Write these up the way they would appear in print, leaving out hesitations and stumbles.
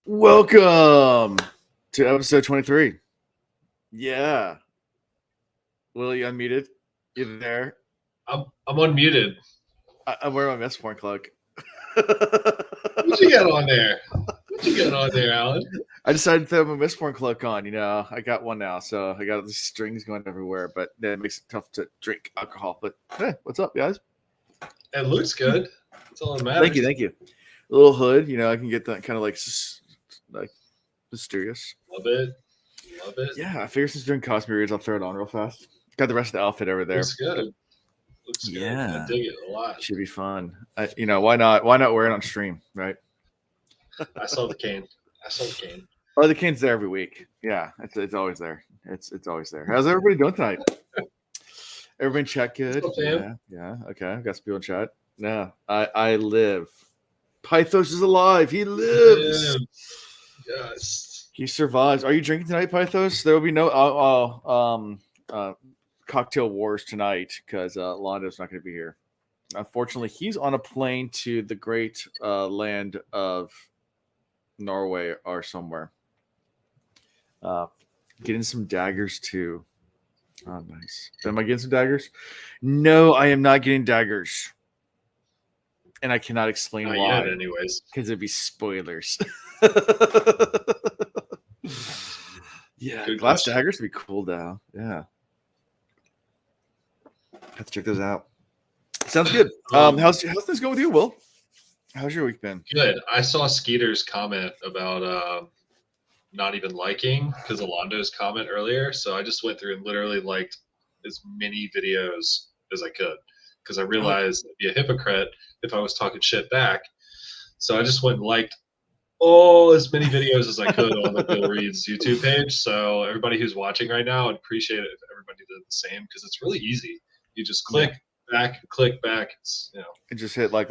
Welcome to episode 23. Yeah. Will, you unmuted? You there? I'm unmuted. I'm wearing my Mist Point cloak. What you got on there? What you got on there, Alan? I decided to throw my Mist Point cloak on. I got one now, so I got these strings going everywhere, but that makes it tough to drink alcohol. But hey, what's up, guys? It looks good. That's all that matters. Thank you. A little hood, I can get that kind of like mysterious. Love it. Yeah, I figure since doing Cosby reads, I'll throw it on real fast. Got the rest of the outfit over there. Looks good. Yeah. I dig it a lot. Should be fun. Why not wear it on stream, right? I saw the cane. Oh, the cane's there every week. Yeah, it's always there. It's always there. How's everybody doing tonight? Everybody in chat good? What's up, Yeah. Okay, I've got some people in chat. No, I live. Pythos is alive. He lives. Yes. He survives. Are you drinking tonight, Pythos? There will be no cocktail wars tonight because Londo's not going to be here. Unfortunately, he's on a plane to the great land of Norway or somewhere. Getting some daggers too. Oh, nice. Am I getting some daggers? No, I am not getting daggers. And I cannot explain not why. Yet, anyways. Because it'd be spoilers. Yeah, good glass question. daggers would be cool though. Yeah. Have to check those out. Sounds good. How's things going with you, Will? How's your week been? Good. I saw Skeeter's comment about not even liking because of Londo's comment earlier. So I just went through and literally liked as many videos as I could because I realized I'd be a hypocrite if I was talking shit back. So I just went and liked as many videos as I could on the Bill Reed's YouTube page. So everybody who's watching right now, I'd appreciate it if everybody did the same because it's really easy. You just click back. It's, and just hit like,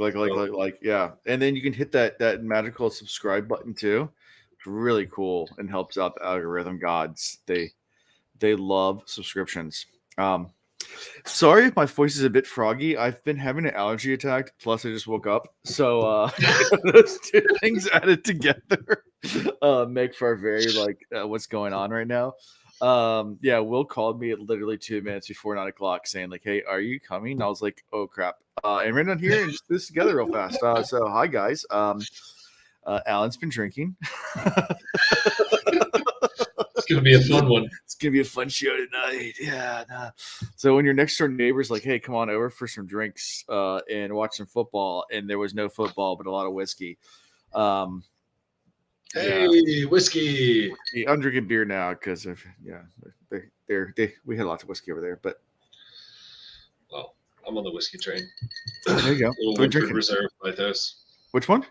yeah. And then you can hit that magical subscribe button too. It's really cool and helps out the algorithm gods. They love subscriptions. Sorry if my voice is a bit froggy. I've been having an allergy attack. Plus, I just woke up. So those two things added together make for a very what's going on right now. Will called me at literally 2 minutes before 9 o'clock saying like, "Hey, are you coming?" And I was like, "Oh crap!" And we're down here and just do this together real fast. So hi guys. Alan's been drinking. It's gonna be a fun one. It's gonna be a fun show tonight. Yeah. Nah. So when your next door neighbor's like, "Hey, come on over for some drinks and watch some football," and there was no football but a lot of whiskey. Whiskey. I'm drinking beer now because we had lots of whiskey over there. But well, I'm on the whiskey train. There you go. Woodford Reserve like this. Which one?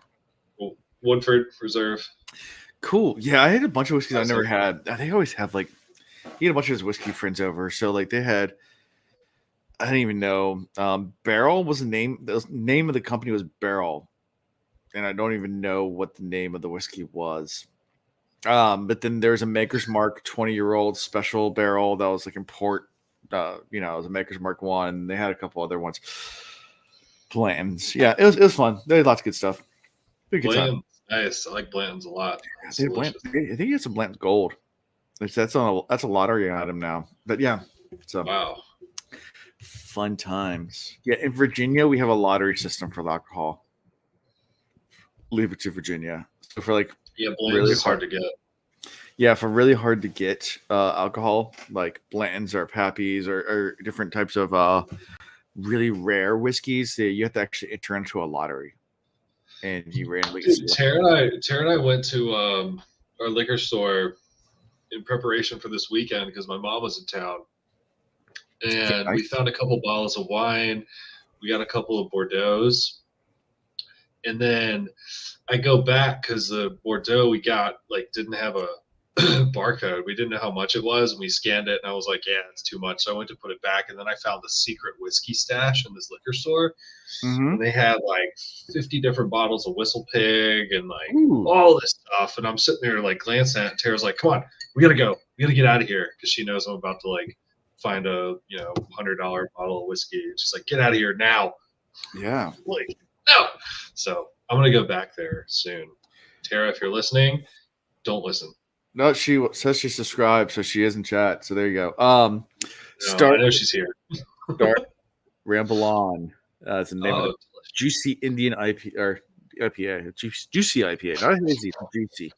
Woodford Reserve. Cool. Yeah, I had a bunch of whiskeys I never had. They always have he had a bunch of his whiskey friends over. So they had, I didn't even know. Barrel was the name. The name of the company was Barrel, and I don't even know what the name of the whiskey was. But then there's a Maker's Mark 20-year-old special barrel that was import. It was a Maker's Mark 1. They had a couple other ones. Blanton's. Yeah, it was fun. They had lots of good stuff. Blanton's nice. I like Blanton's a lot. I think he had some Blanton's Gold. That's a lottery item now. But yeah, so wow, fun times. Yeah, in Virginia we have a lottery system for alcohol. Leave it to Virginia. So for Blanton's really is hard to get. Yeah, for really hard to get alcohol, like Blanton's or Pappy's or different types of really rare whiskeys, you have to actually enter into a lottery. And you randomly. Tara and I went to our liquor store in preparation for this weekend because my mom was in town, and we found a couple bottles of wine. We got a couple of Bordeaux's, and then I go back because the Bordeaux we got didn't have a barcode. We didn't know how much it was, and we scanned it, and I was like, "Yeah, it's too much." So I went to put it back, and then I found the secret whiskey stash in this liquor store. Mm-hmm. And they had 50 different bottles of Whistle Pig and all this stuff. And I'm sitting there glancing at it. And Tara's like, "Come on, we gotta go. We gotta get out of here," because she knows I'm about to find a $100 bottle of whiskey. And she's like, "Get out of here now." Yeah. No. So I'm gonna go back there soon. Tara, if you're listening, don't listen. No, she says she subscribed, so she is in chat. So there you go. No, I know she's here. Start Ramble On. It's the name of Oh, the Juicy Indian IPA. Juicy IPA. Not hazy, but juicy.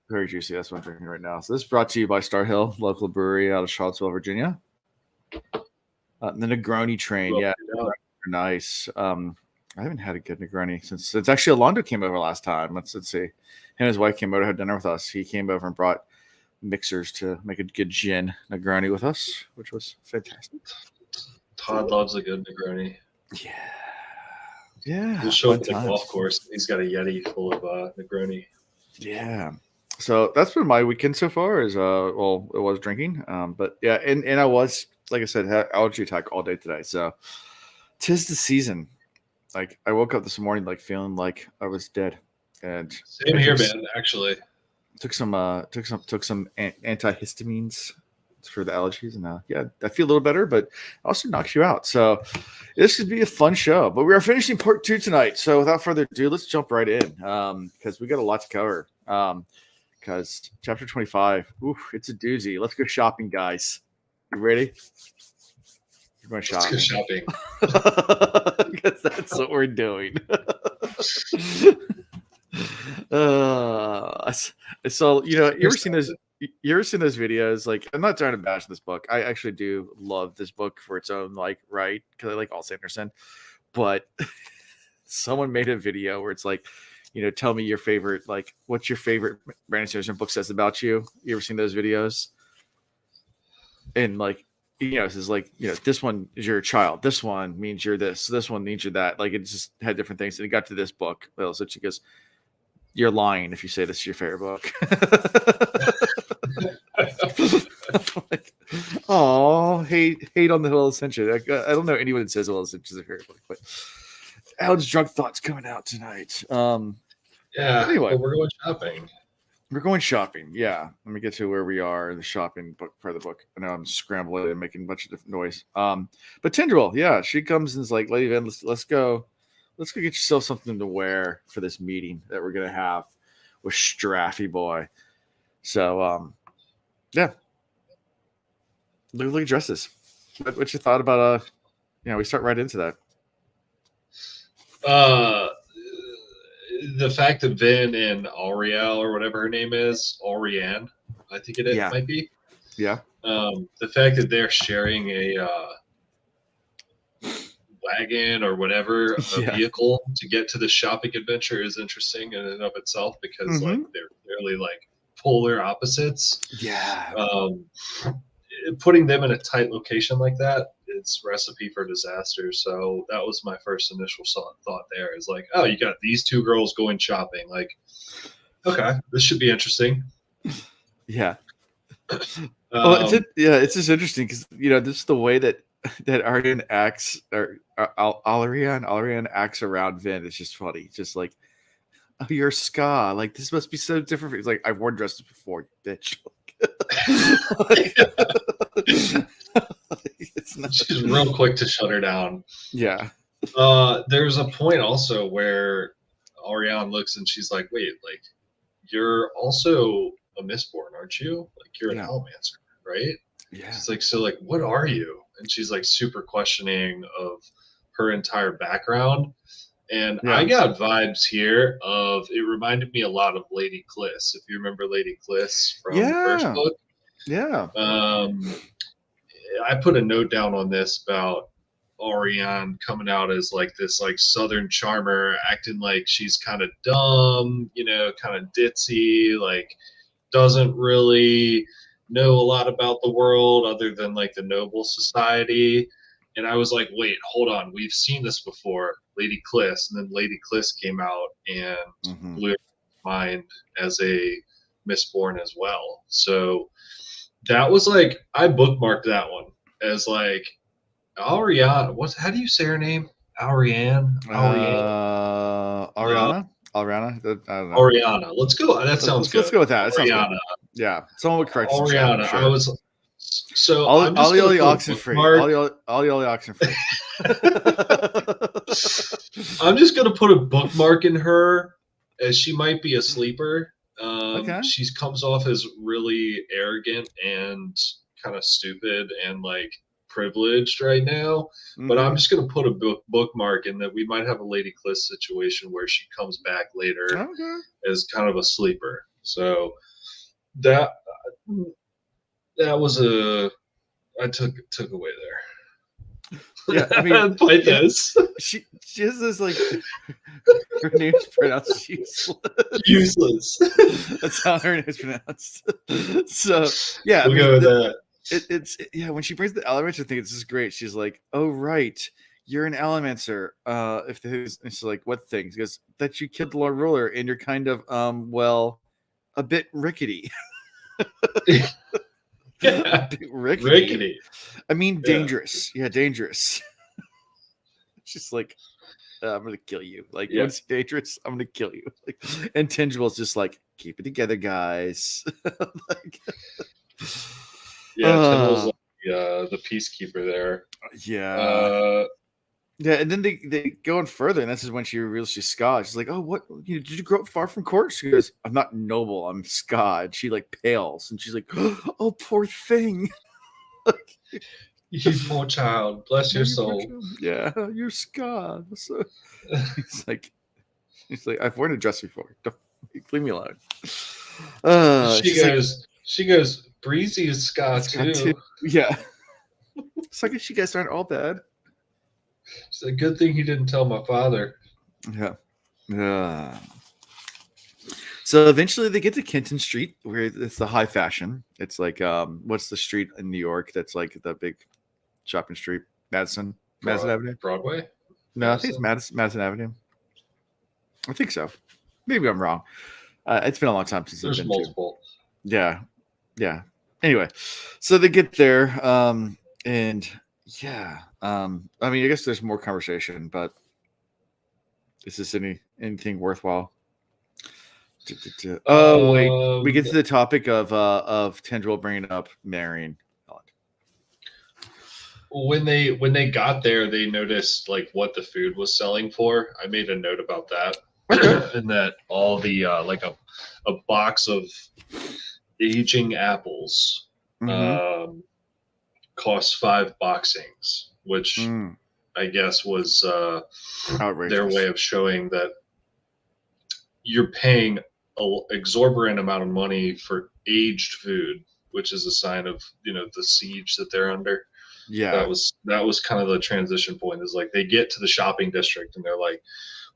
Very juicy. That's what I'm drinking right now. So this is brought to you by Star Hill, local brewery out of Charlottesville, Virginia. And the Negroni train. well, Yeah, nice. I haven't had a good Negroni since it's actually Alondo came over last time. Let's see. Him and his wife came over to have dinner with us. He came over and brought mixers to make a good gin Negroni with us, which was fantastic. Todd loves a good Negroni. Yeah. Yeah. He'll show up at the golf course. He's got a Yeti full of Negroni. Yeah. So that's been my weekend so far is well, it was drinking. But yeah, and I was, like I said, had allergy attack all day today. So 'tis the season. Like I woke up this morning like feeling like I was dead. And same here, man, actually. Took some antihistamines for the allergies, and yeah, I feel a little better, but it also knocks you out. So this could be a fun show. But we are finishing part 2 tonight. So without further ado, let's jump right in because we got a lot to cover. Because chapter 25, it's a doozy. Let's go shopping, guys. You ready? You're going shopping. Let's go shopping. Because that's what we're doing. I saw, you ever seen those? You ever seen those videos? Like, I'm not trying to bash this book. I actually do love this book for its own, like, right? Because I like Alt Sanderson. But someone made a video where it's like, tell me your favorite, like, what's your favorite Brandon Sanderson book says about you? You ever seen those videos? And like, it says like, this one is your child. This one means you're this. This one means you're that. Like, it just had different things. And it got to this book. Well, so she goes, you're lying if you say this is your favorite book. Like, oh, hate on the Hill of Ascension. I don't know anyone that says Hill of Ascension is a favorite book, but Alan's drunk thoughts coming out tonight. Yeah. Anyway, we're going shopping. We're going shopping. Yeah. Let me get to where we are in the shopping book part of the book. I know I'm scrambling and making a bunch of different noise. But Tindril, yeah, she comes and is like, Lady Van, let's go get yourself something to wear for this meeting that we're gonna have with Straffy Boy. So yeah. Look at dresses. What's your thought about we start right into that. The fact that Vin and Auriel or whatever her name is, Aurianne, I think it might be. Yeah. The fact that they're sharing a wagon or whatever, a vehicle to get to the shopping adventure is interesting in and of itself because like they're clearly like polar opposites. Yeah. Putting them in a tight location like that, it's recipe for disaster. So that was my first initial thought there is like, oh, you got these two girls going shopping. Like, okay, this should be interesting. Yeah. It's just interesting because, this is the way that Arian acts, or Alarian acts around Vin. It's just funny. Just like, oh, you're ska. Like, this must be so different. He's like, I've worn dresses before, bitch. It's not. She's real quick to shut her down. Yeah. There's a point also where Ariane looks and she's like, wait, like, you're also a Mistborn, aren't you? Like, you're an Allomancer, right? Yeah. She's like, so, like, what are you? And she's, like, super questioning of her entire background. And I got vibes here of, it reminded me a lot of Lady Kliss, if you remember Lady Kliss from the first book. Yeah. I put a note down on this about Ariane coming out as like this like Southern charmer, acting like she's kind of dumb, kind of ditzy, like doesn't really know a lot about the world other than like the noble society. And I was like, wait, hold on, we've seen this before, Lady Kliss, and then Lady Kliss came out and blew my mind as a Mistborn as well. So that was like, I bookmarked that one as like Ariana. How do you say her name? Ariane? Ariana? Ariana? I don't know. Ariana. Let's go. That sounds good. Let's go with that. Ariana. Yeah. Someone would correct us. Ariana. Sure. I was so all the oxen free. All the oxen free. I'm just gonna put a bookmark in her she might be a sleeper. Okay. She comes off as really arrogant and kind of stupid and like privileged right now. But I'm just gonna put a bookmark in that we might have a Lady Cliff situation where she comes back later Okay. as kind of a sleeper. So that was I took away there. Yeah, I mean, play this. She has this like her name's pronounced useless. Useless. That's how her name's pronounced. So yeah, We'll go with that. It's when she brings the Elementor thing, it's just great. She's like, "Oh right, you're an Elementor." If she's like, "What things?" She goes, "That you killed the Lord Ruler, and you're kind of well, a bit rickety." Yeah. A bit rickety. Rickety. I mean, dangerous. Yeah, dangerous. She's like, I'm gonna kill you. Like, what's dangerous? I'm gonna kill you. Like, and Tindrill's just like, keep it together, guys. Like, Tindrill's like the peacekeeper there. Yeah. Yeah, and then they go on further, and this is when she reveals she's Scotch. She's like, "Oh, what? Did you grow up far from court?" She goes, "I'm not noble. I'm Scotch." She like pales, and she's like, "Oh, poor thing." You poor child. Bless your soul. Yeah, you're Scotch. So he's like, "I've worn a dress before. Don't, leave me alone." She goes, Breezy is Scott too. Yeah. It's like you guys aren't all bad. It's a good thing he didn't tell my father. Yeah. So eventually they get to Kenton Street, where it's the high fashion. It's like, what's the street in New York that's like the big shopping street? Madison Avenue? Broadway? No, I think it's Madison Avenue. I think so. Maybe I'm wrong. It's been a long time since there's I've been multiple. Yeah. Anyway, so they get there, and yeah. I mean, I guess there's more conversation, but is this anything worthwhile? Oh wait, we get to the topic of Tendril bringing up marrying. When they got there, they noticed like what the food was selling for. I made a note about that, and that all the like a box of aging apples cost 5 boxings, which I guess was their way of showing that you're paying an exorbitant amount of money for aged food, which is a sign of the siege that they're under. Yeah, that was kind of the transition point. Is like they get to the shopping district and they're like,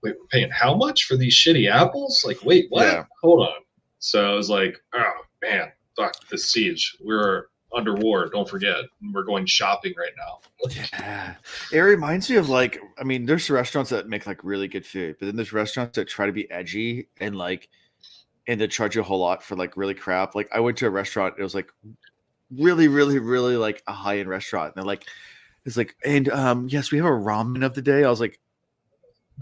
"Wait, we're paying how much for these shitty apples?" Like, wait, what? Yeah. Hold on. So I was like, "Oh man, fuck this siege. We're under war. Don't forget, we're going shopping right now." Yeah, it reminds me of like, I mean, there's restaurants that make like really good food, but then there's restaurants that try to be edgy and they charge you a whole lot for like really crap. Like I went to a restaurant, it was like really, really, really like a high-end restaurant. And they're like, it's like, and yes, we have a ramen of the day. I was like,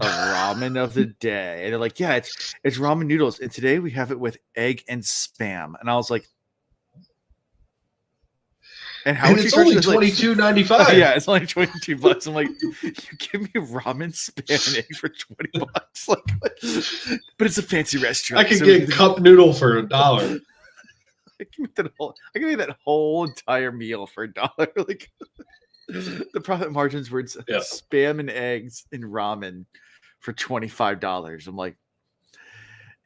a ramen of the day. And they're like, yeah, it's ramen noodles. And today we have it with egg and spam. And I was like, and how it's only $22.95. Yeah, it's only $22. I'm like, you give me ramen, spam, and egg for $20. Like, what? But it's a fancy restaurant. I can get cup noodle for $1. I can make that whole entire meal for $1. Like the profit margins were spam and eggs and ramen for $25. I'm like,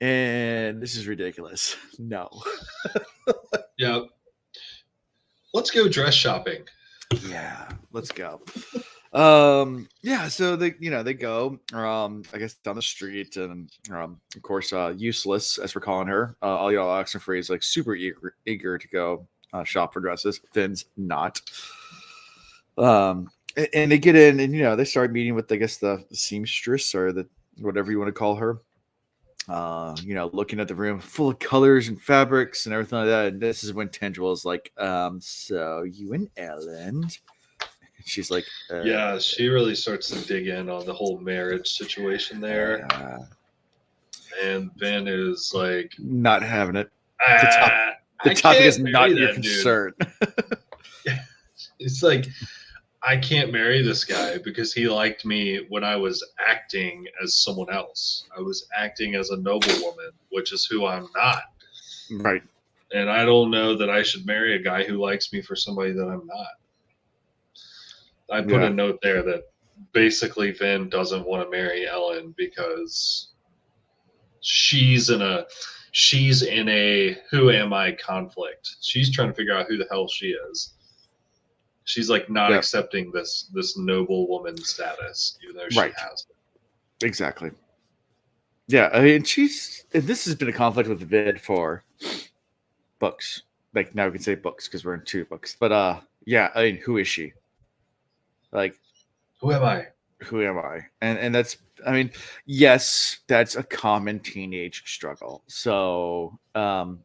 and this is ridiculous. No. Yeah. Let's go dress shopping. Yeah, let's go. Yeah, so they go I guess down the street, and of course Useless, as we're calling her, all y'all Oxen Free is like super eager to go shop for dresses. Finn's not. And they get in, and they start meeting with, I guess, the seamstress, or the whatever you want to call her. Looking at the room full of colors and fabrics and everything like that. And this is when Tendril is like, so you and Elend. She's like, yeah, she really starts to dig in on the whole marriage situation there. And Ben is like, not having it. The topic is not your concern. It's like, I can't marry this guy because he liked me when I was acting as someone else. I was acting as a noblewoman, which is who I'm not. Right. And I don't know that I should marry a guy who likes me for somebody that I'm not. I put Yeah. a note there that basically Vin doesn't want to marry Elend because she's in a who am I conflict. She's trying to figure out who the hell she is. She's like not Yep. accepting this noble woman status, even though she Right. has it. Exactly. Yeah, I mean, this has been a conflict with Vid for books. Like, now we can say books because we're in 2 books. But yeah, I mean, who is she? Like, Who am I? who am I? And that's, I mean, yes, that's a common teenage struggle. So yeah,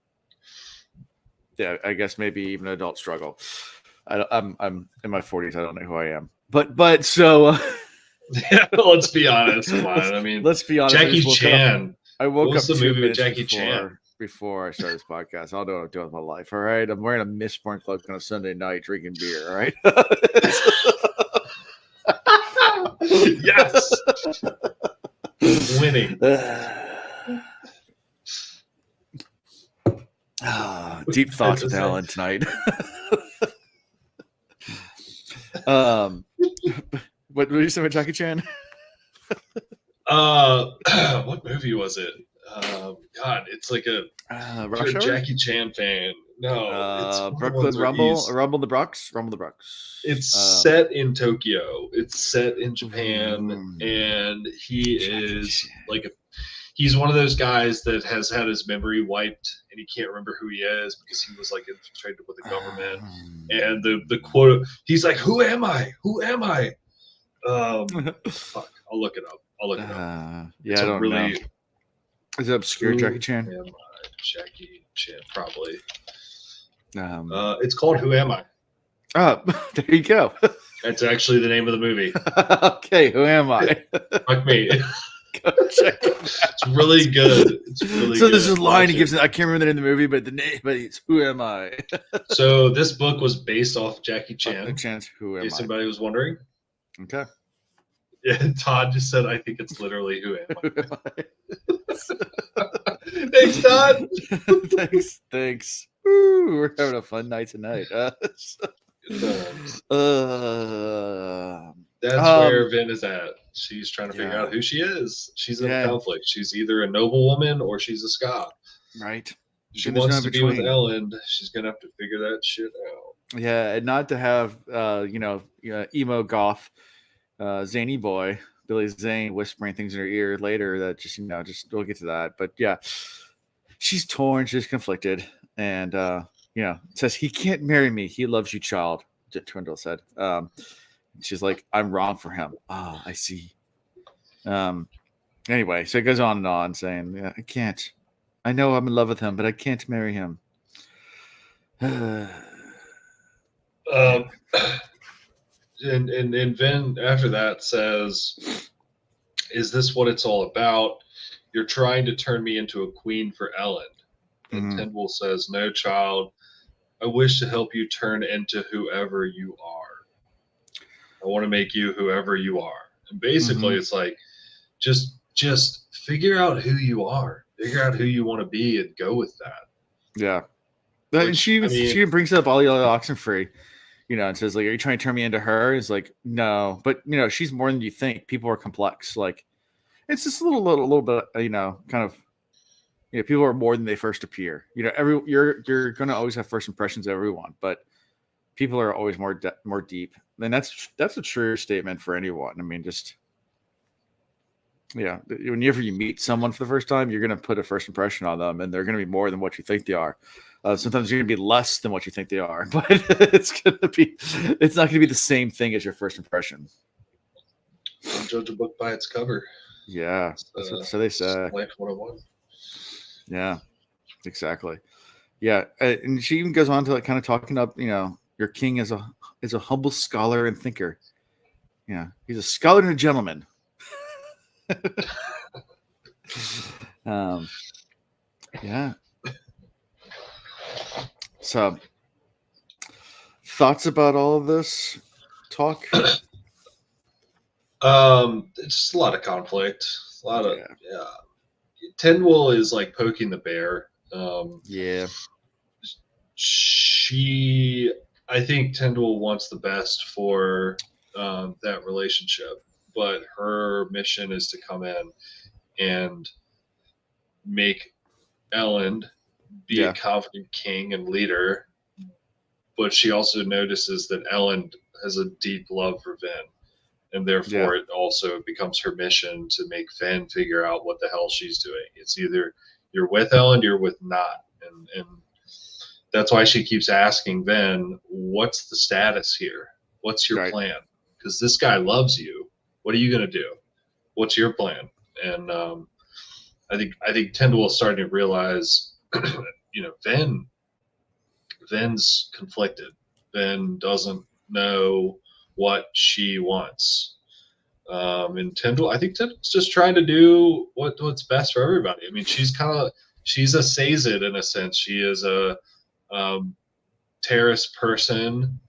I guess maybe even an adult struggle. I'm in my 40s. I don't know who I am. But so Let's be honest. Come on. I mean, let's be honest. Jackie Chan. I woke What's up the 2 movie with minutes Jackie Chan? before I started this podcast. I'll know what I'm doing with my life. All right. I'm wearing a Mistborn cloak on a Sunday night, drinking beer. All right. Yes. Winning. Deep thoughts with Alan tonight. What did you say about Jackie Chan? What movie was it? God, it's like a Rush you're a Hour? Jackie Chan fan. No, it's one of the Brooklyn ones where Rumble, Rumble the Bronx, Rumble the Bronx. it's set in Tokyo. It's set in Japan, and he is like he's one of those guys that has had his memory wiped, and he can't remember who he is because he was like infiltrated with the government. And the quote, he's like, "Who am I? Who am I?" Fuck, I'll look it up. Yeah, I don't know. Is it obscure Jackie Chan? Who am I? Jackie Chan, probably. Um, It's called Who Am I? There you go. That's actually the name of the movie. Okay, who am I? Fuck me. Go check it out. It's really good. It's really So good. there's this line he gives. I can't remember the name of the movie, but the name, but it's Who Am I? So this book was based off Jackie Chan. Chance, who In am case anybody was wondering. I? Okay. Yeah, Todd just said, I think it's literally Who Am I? Who am I? Thanks, Todd. Thanks. Woo, we're having a fun night tonight. That's Um, where Vin is at. She's trying to figure out who she is. She's in a conflict. She's either a noble woman or she's a ska. Right. She wants to be with Elend. She's gonna have to figure that shit out. Yeah, and not to have emo goth zany boy Billy Zane whispering things in her ear later that just we'll get to that. But yeah, she's torn, she's conflicted, and says he can't marry me. He loves you, child. Twindle said. She's like, I'm wrong for him. Ah, I see. Anyway, so it goes on and on saying, yeah, I can't. I know I'm in love with him, but I can't marry him. And Vin after that says, is this what it's all about? You're trying to turn me into a queen for Elend. And Tyndall says, no, child. I wish to help you turn into whoever you are. I want to make you whoever you are. And basically it's like, just figure out who you are. Figure out who you want to be and go with that. Yeah. And she brings up all the other Oxenfree, and says, like, are you trying to turn me into her? It's like, no. But, she's more than you think. People are complex. Like, it's just a little bit, kind of, people are more than they first appear. You're going to always have first impressions of everyone, but people are always more deep. And that's a true statement for anyone. I mean, just, whenever you meet someone for the first time, you're going to put a first impression on them, and they're going to be more than what you think they are. Sometimes you're going to be less than what you think they are, but it's not going to be the same thing as your first impression. Don't judge a book by its cover. Yeah, that's what they say. Life 101. Yeah, exactly. Yeah, and she even goes on to kind of talking up, your king is a humble scholar and thinker. Yeah, he's a scholar and a gentleman. Yeah. So, thoughts about all of this? talk? It's just a lot of conflict. A lot of Yeah. Tendwell is like poking the bear. Yeah. I think Tendwell wants the best for that relationship, but her mission is to come in and make Elend be a Yeah. confident king and leader. But she also notices that Elend has a deep love for Vin, and Yeah. therefore it also becomes her mission to make Vin figure out what the hell she's doing. It's either you're with Elend, you're with not, and that's why she keeps asking Vin, "What's the status here? What's your Right. plan? Because this guy loves you. What are you gonna do? What's your plan?" And I think Tendwell is starting to realize, Vin's conflicted. Vin doesn't know what she wants. And I think Tendwell's just trying to do what's best for everybody. I mean, she's a Sazed in a sense. She is a terrorist person.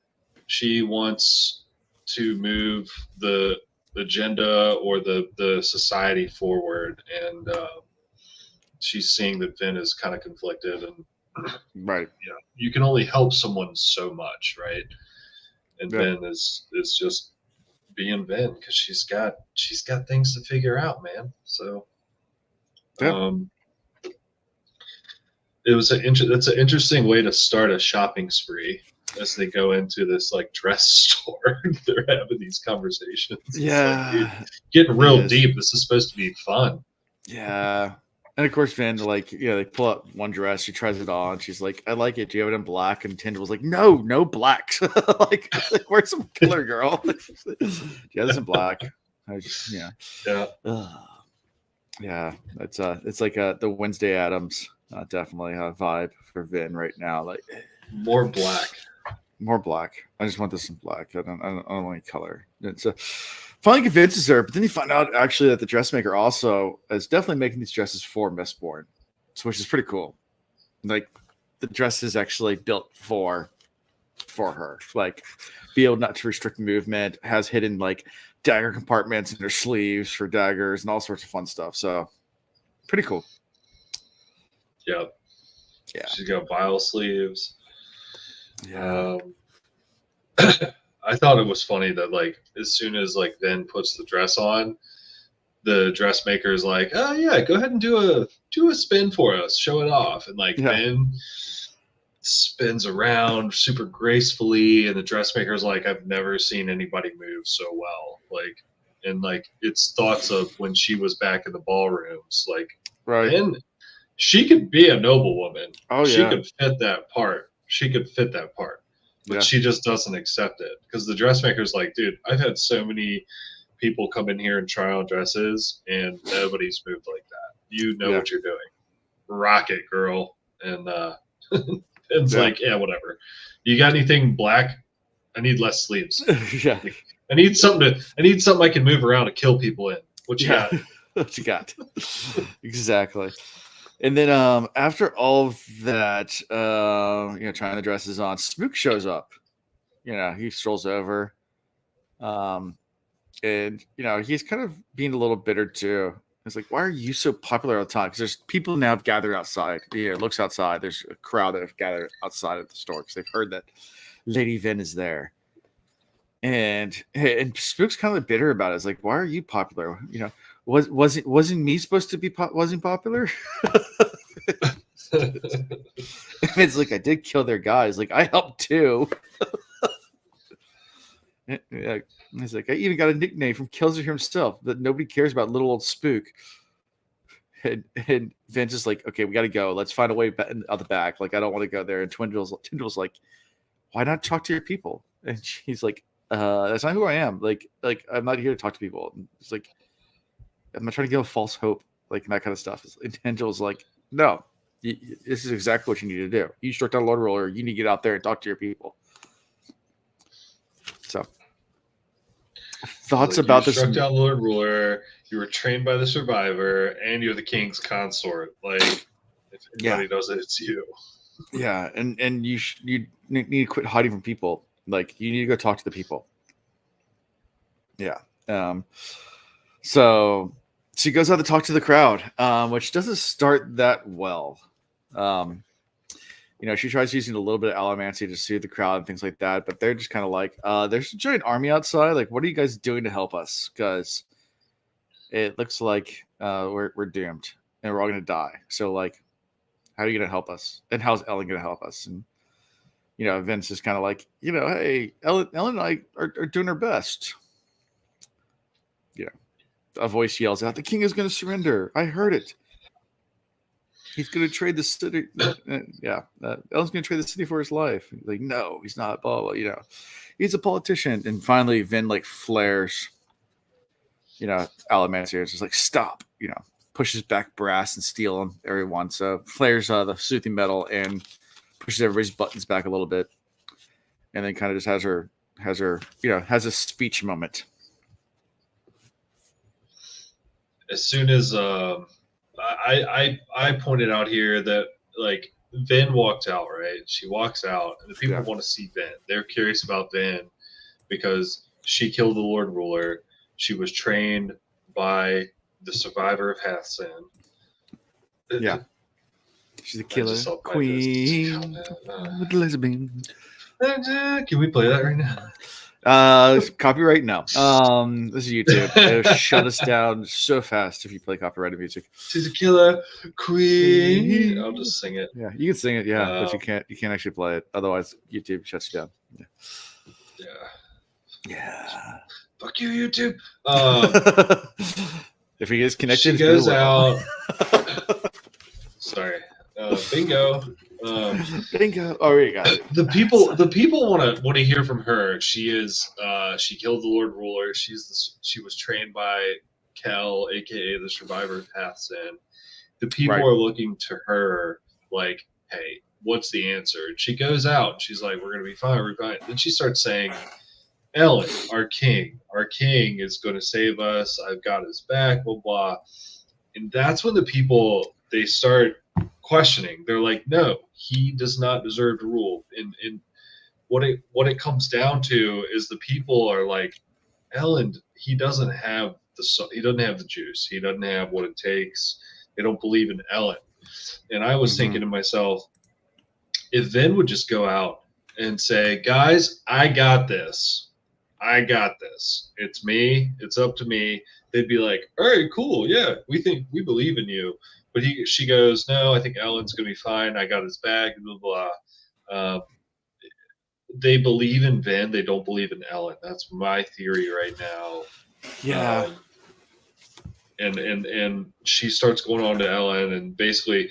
She wants to move the agenda or the society forward, and she's seeing that Vin is kind of conflicted, and Right. you can only help someone so much, right? And Yeah. Vin is just being Vin because she's got things to figure out, man. So, Yeah. that's an interesting way to start a shopping spree as they go into this like dress store. They're having these conversations. It's like, dude, Yeah. getting real is. deep. This is supposed to be fun. Yeah. And of course, Vin, like, they pull up one dress, she tries it on, she's like, I like it. Do you have it in black? And Tinder was like, no blacks. like, where's some color, girl? Yeah, this in black. I just, Yeah. Yeah. It's like the Wednesday Addams, definitely a vibe for Vin right now. Like, more black. More black. I just want this in black. I don't want any color. It's finally convinces her, but then you find out actually that the dressmaker also is definitely making these dresses for Mistborn, so which is pretty cool. Like, the dress is actually built for her. Like, be able not to restrict movement, has hidden like dagger compartments in her sleeves for daggers and all sorts of fun stuff. So pretty cool. Yeah. She's got vial sleeves. Yeah. I thought it was funny that like as soon as like Vin puts the dress on, the dressmaker is like, "Oh yeah, go ahead and do a spin for us, show it off." And like Vin spins around super gracefully, and the dressmaker is like, "I've never seen anybody move so well." Like, and like it's thoughts of when she was back in the ballrooms. Like, Vin, she could be a noblewoman. Oh she yeah, could fit that part. But she just doesn't accept it because the dressmaker's like, dude, I've had so many people come in here and try on dresses, and nobody's moved like that. You know what you're doing. Rock it, girl. And it's like, yeah, whatever. You got anything black? I need less sleeves. Yeah. Like, I need something I can move around and kill people in. What you got? What you got? Exactly. And then after all of that, trying the dresses on, Spook shows up. He strolls over. And he's kind of being a little bitter too. It's like, why are you so popular all the time? Because there's people now have gathered outside. Looks outside. There's a crowd that have gathered outside of the store because they've heard that Lady Vin is there. And Spook's kind of bitter about it. It's like, why are you popular? Wasn't me supposed to be wasn't popular? It's like, I did kill their guys. Like, I helped too. He's like, I even got a nickname from Killser himself that nobody cares about, little old Spook. And Vince is like, okay, we got to go. Let's find a way out the back. Like, I don't want to go there. And Tindall's like, why not talk to your people? And she's like, that's not who I am. Like I'm not here to talk to people. And it's like, I'm not trying to give a false hope, like that kind of stuff. And Tindall's like, no, this is exactly what you need to do. You struck down Lord Roller. You need to get out there and talk to your people. So, thoughts about this? You struck down Lord Ruler. You were trained by the Survivor, and you're the King's consort. Like, if anybody knows it, it's you. Yeah, and you need to quit hiding from people. Like, you need to go talk to the people. Yeah. So she goes out to talk to the crowd, which doesn't start that well. She tries using a little bit of allomancy to soothe the crowd and things like that, but they're just kind of like, there's a giant army outside. Like, what are you guys doing to help us? Because it looks like we're doomed and we're all going to die. So, like, how are you going to help us? And how's Ellen going to help us? And, Vince is kind of like, hey, Ellen and I are doing our best. A voice yells out, the king is going to surrender. I heard it. He's going to trade the city. Ellen's going to trade the city for his life. He's like, no, he's not. Blah, blah, he's a politician. And finally, Vin flares. Alamancier is just like, stop. Pushes back brass and steel on everyone. So flares the soothing metal and pushes everybody's buttons back a little bit, and then kind of just has a speech moment. As soon as I pointed out here that like Vin walked out, right? She walks out, and the people want to see Vin. They're curious about Vin because she killed the Lord Ruler. She was trained by the survivor of Hathsin. Yeah, she's a killer queen with lesbian. Can we play that right now? Copyright? No. This is YouTube. It'll shut us down so fast if you play copyrighted music. She's a killer queen. I'll just sing it. Yeah, you can sing it. Yeah, but you can't actually play it. Otherwise, YouTube shuts you down. Yeah. Fuck you, YouTube. If he gets connected, she goes out. Sorry. Bingo. Bingo. Oh, you got it. The people want to hear from her. She killed the Lord Ruler. She was trained by Kel, aka the survivor of Hathsin. The people are looking to her like, hey, what's the answer? And she goes out and she's like, we're gonna be fine, we're fine. Then she starts saying, Ellen, our king is going to save us. I've got his back, blah blah. And that's when the people they start questioning. They're like, no, he does not deserve to rule. And what it comes down to is the people are like, Ellen, he doesn't have the juice. He doesn't have what it takes. They don't believe in Ellen. And I was thinking to myself, if Vin would just go out and say, guys, I got this. It's me. It's up to me. They'd be like, all right, cool. Yeah, we believe in you. But she goes, no, I think Ellen's going to be fine. I got his back, blah, blah. They believe in Vin. They don't believe in Ellen. That's my theory right now. Yeah. And she starts going on to Ellen, and basically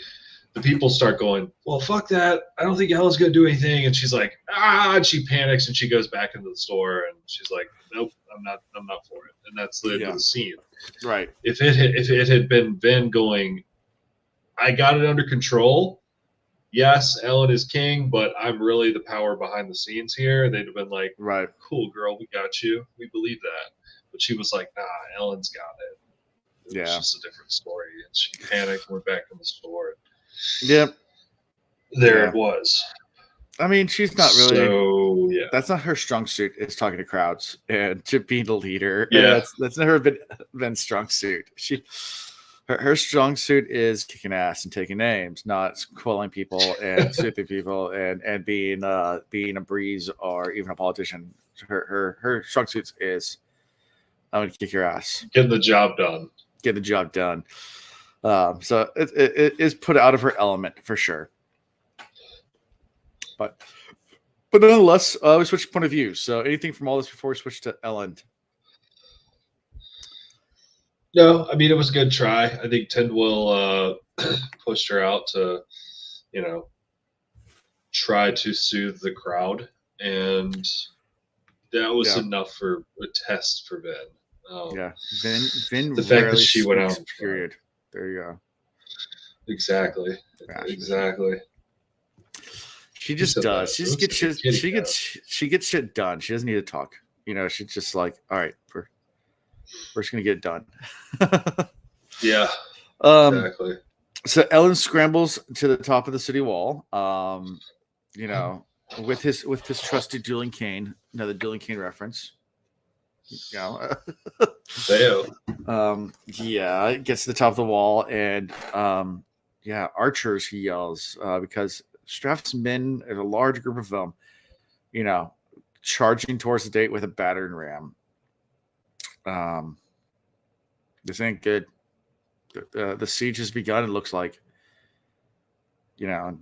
the people start going, well, fuck that. I don't think Ellen's going to do anything. And she's like, and she panics and she goes back into the store and she's like, nope, I'm not for it. And that's the end of the scene. Right. If it had been Vin going, I got it under control. Yes, Ellen is king, but I'm really the power behind the scenes here. They'd have been like, right, cool, girl, we got you. We believe that. But she was like, nah, Ellen's got it. It's just a different story. And she panicked, went back in the store. Yep. There it was. I mean, she's not really. So, yeah. That's not her strong suit. It's talking to crowds and to be the leader. Yeah. That's never been strong suit. Her strong suit is kicking ass and taking names, not quelling people and soothing people and being a breeze or even a politician. Her strong suit is I'm gonna kick your ass. Getting the job done. So it is put out of her element for sure. But nonetheless, we switched point of view. So anything from all this before we switch to Elend? No, I mean, it was a good try. I think Tyndall pushed her out to, try to soothe the crowd. And that was enough for a test for Vin. Vin the fact that she went out. Period. There you go. Exactly. She just does. She just gets shit. She gets shit done. She doesn't need to talk. She's just like, all right, we're just gonna get it done. Yeah. Exactly. So Ellen scrambles to the top of the city wall. With his trusty dueling cane. Another dueling cane reference. Yeah, it gets to the top of the wall, and archers, he yells, because Straff's men, a large group of them, charging towards the gate with a battering ram. This ain't good. The siege has begun, it looks like. And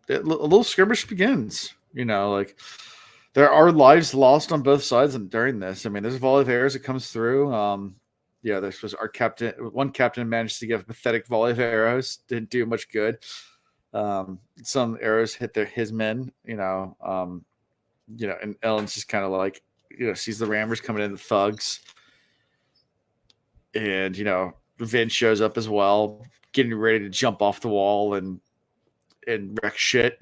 a little skirmish begins. There are lives lost on both sides during this. I mean, there's a volley of arrows that comes through. This was our captain. One captain managed to give a pathetic volley of arrows. Didn't do much good. Some arrows hit his men. And Ellen's just kind of like, sees the rammers coming in, the thugs, and Vin shows up as well, getting ready to jump off the wall and wreck shit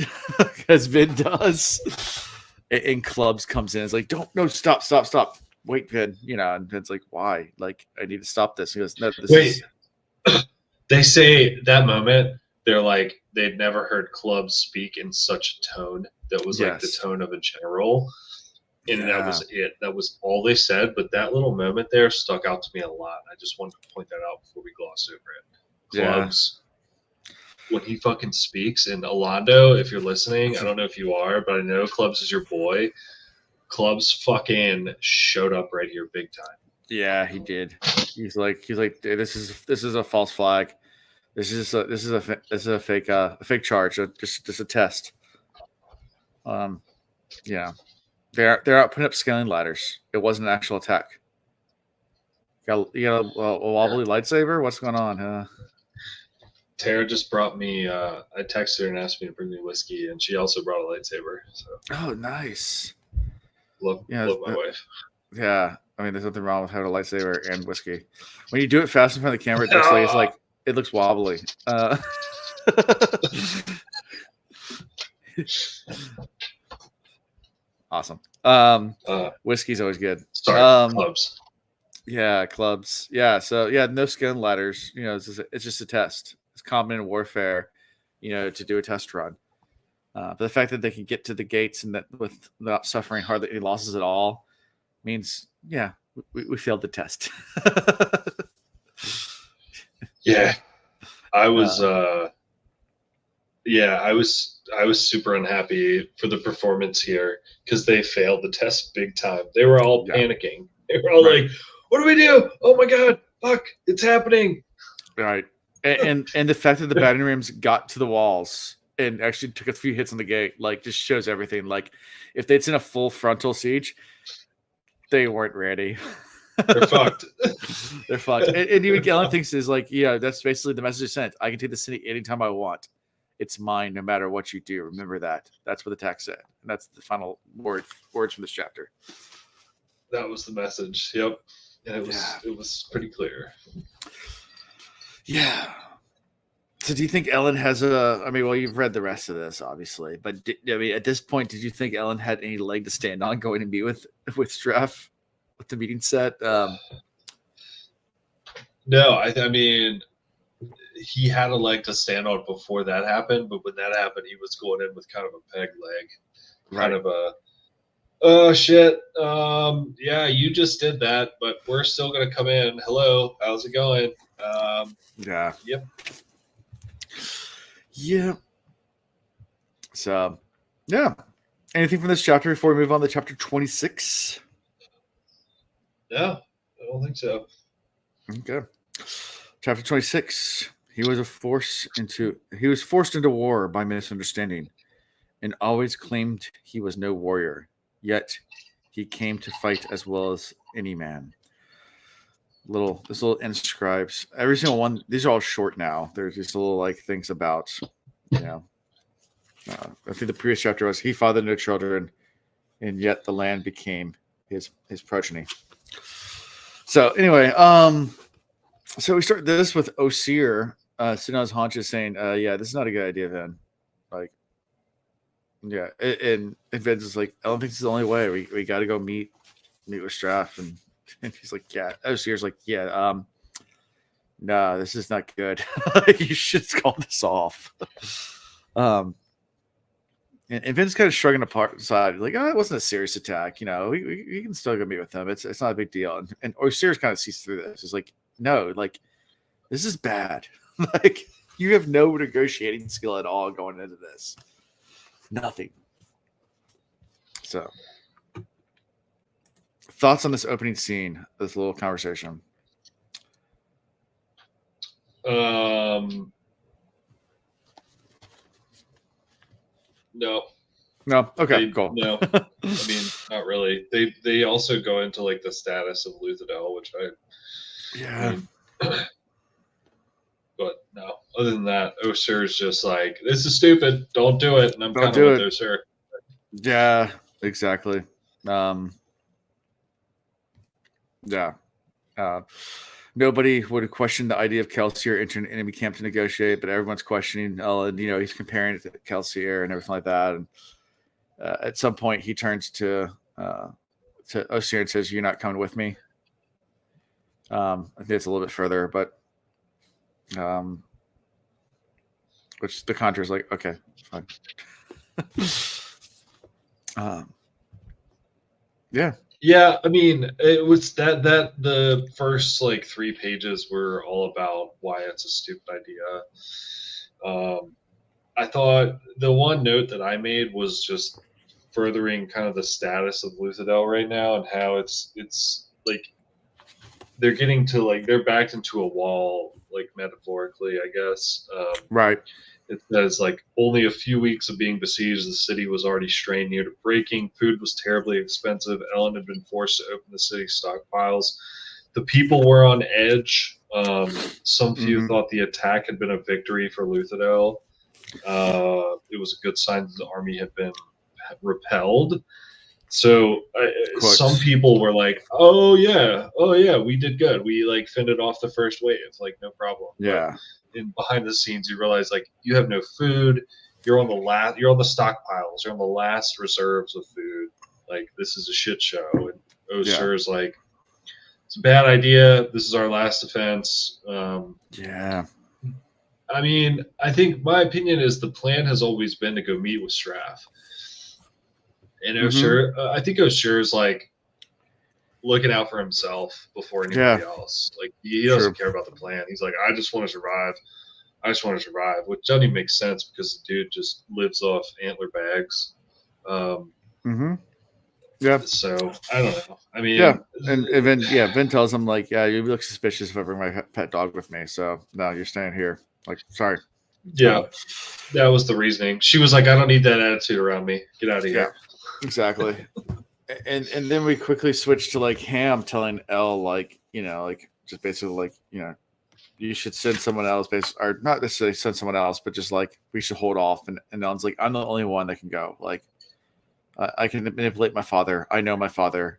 as Vin does. And Clubs comes in. It's like, stop. Wait, Vin. And Vin's like, why? Like, I need to stop this. He goes, no, wait. They say that moment, they're like, they'd never heard Clubs speak in such a tone that was like the tone of a general. And that was it. That was all they said. But that little moment there stuck out to me a lot. I just wanted to point that out before we gloss over it. Clubs, when he fucking speaks, and Elando, if you're listening, I don't know if you are, but I know Clubs is your boy. Clubs fucking showed up right here big time. Yeah, he did. He's like, this is a false flag. This is a fake charge. Just a test. They're out putting up scaling ladders. It wasn't an actual attack. You got a wobbly lightsaber? What's going on? Tara just brought me. I texted her and asked me to bring me whiskey, and she also brought a lightsaber. So. Oh, nice. Love my wife. Yeah, I mean, there's nothing wrong with having a lightsaber and whiskey. When you do it fast in front of the camera, it looks it looks wobbly. Awesome. Whiskey's always good. Sorry, Clubs. Yeah, Clubs. Yeah, so no scaling ladders. It's just a test. It's common in warfare, to do a test run. But the fact that they can get to the gates and that without suffering hardly any losses at all means, we failed the test. Yeah, I was. I was super unhappy for the performance here because they failed the test big time. They were all panicking. They were all like, "What do we do? Oh my god, fuck, it's happening!" Right, and the fact that the battering rams got to the walls and actually took a few hits on the gate, just shows everything. Like, if they'd seen a full frontal siege, they weren't ready. They're fucked. They're fucked. And even Ellen thinks is like, that's basically the message sent. I can take the city anytime I want. It's mine, no matter what you do. Remember that. That's what the text said. And that's the final words from this chapter. That was the message. Yep. And it was pretty clear. Yeah. So do you think Ellen has you've read the rest of this, obviously, but at this point, did you think Ellen had any leg to stand on going to meet with Straff with the meeting set? No, I mean, he had a leg to stand on before that happened, but when that happened, he was going in with kind of a peg leg, kind of a, oh shit, you just did that, but we're still gonna come in. Hello, how's it going? Yep. Yeah. So, anything from this chapter before we move on to chapter 26? No, I don't think so. Okay. Chapter 26. He was forced into war by misunderstanding, and always claimed he was no warrior. Yet he came to fight as well as any man. This little inscribes every single one. These are all short now. There's just little things about, I think the previous chapter was he fathered no children, and yet the land became his progeny. So anyway, so we start this with Osir sitting on his haunches saying, this is not a good idea, Vin. And Vin's is like, I don't think this is the only way. We got to go meet with Straff, and he's like, Osir's like, no, this is not good. You should call this off. And Vince kind of shrugging aside, like, oh, it wasn't a serious attack. You know, we can still go meet with them. It's not a big deal. And Osiris kind of sees through this. It's like, no, like, this is bad. Like, you have no negotiating skill at all going into this. Nothing. So, thoughts on this opening scene, this little conversation? No. No. Okay. Cool. No. I mean, not really. They also go into like the status of Luthadel, which I mean, but no. Other than that, Osir's just like, this is stupid. Don't do it. And I'm kind of with Osir. Yeah. Exactly. Yeah. Nobody would have questioned the idea of Kelsier entering an enemy camp to negotiate, but everyone's questioning Elend. You know, he's comparing it to Kelsier and everything like that. And at some point, he turns to Osir and says, "You're not coming with me." I think it's a little bit further, but which the Conjure is like, okay, fine. Yeah. Yeah, I mean, it was that the first like 3 pages were all about why it's a stupid idea. I thought the one note that I made was just furthering kind of the status of Luthadel right now and how it's like they're getting to like they're backed into a wall, like metaphorically, I guess. Right. It says like only a few weeks of being besieged, the city was already strained near to breaking. Food was terribly expensive. Elend had been forced to open the city stockpiles. The people were on edge. Some few thought the attack had been a victory for Luthadel. It was a good sign that the army had been repelled. So some people were like, "Oh yeah, we did good. We like fended off the first wave, like no problem." Yeah. But in behind the scenes, you realize like you have no food. You're on the stockpiles. You're on the last reserves of food. Like this is a shit show. And Osir's like, it's a bad idea. This is our last defense. Yeah. I mean, I think my opinion is the plan has always been to go meet with Straff. And Osir, I think Osir is like looking out for himself before anybody else. Like he doesn't care about the plan. He's like, I just want to survive. Which doesn't even make sense because the dude just lives off antler bags. Yeah. So I don't know. I mean, and then Vin tells him like, yeah, you look suspicious if I bring my pet dog with me. So no, you're staying here. Like, sorry. Yeah, that was the reasoning. She was like, I don't need that attitude around me. Get out of here. Exactly. and then we quickly switch to like Ham telling Elle like, you know, like just basically like, you know, you should send someone else, or not necessarily send someone else, but just like we should hold off. And Ellen's like, I'm the only one that can go. Like, I can manipulate my father. I know my father.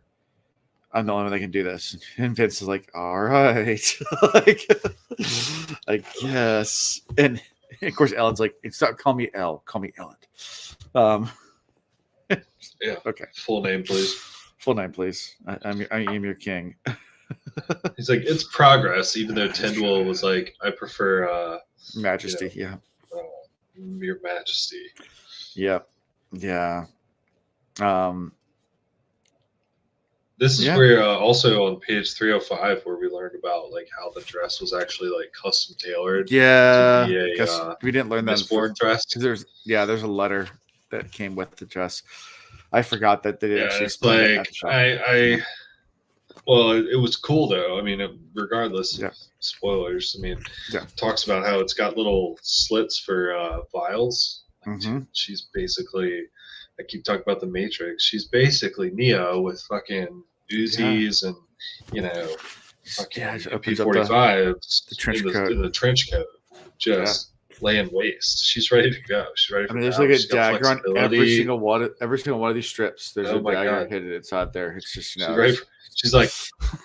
I'm the only one that can do this. And Vince is like, all right, like, I guess. And of course, Ellen's like, stop, call me Elle. Call me Elend. Yeah. Okay. Full name, please. Full name, please. I am your king. He's like, it's progress, even though Tendwell was like, I prefer Majesty. You know, your Majesty. Yep. Yeah. This is where also on page 305 where we learned about like how the dress was actually like custom tailored. Yeah. To be we didn't learn that Mistborn dress. Because there's a letter that came with the dress. I forgot that they didn't actually explain it at the shop. Well, it was cool though. I mean, regardless of spoilers, I mean, talks about how it's got little slits for vials. She's basically, I keep talking about the Matrix. She's basically Neo with fucking Uzis and, you know, fucking P45s in the trench coat, just laying waste. She's ready to go. She's ready. There's like a dagger on every single one of these strips. There's a dagger hidden inside there. It's just, you know, she's like,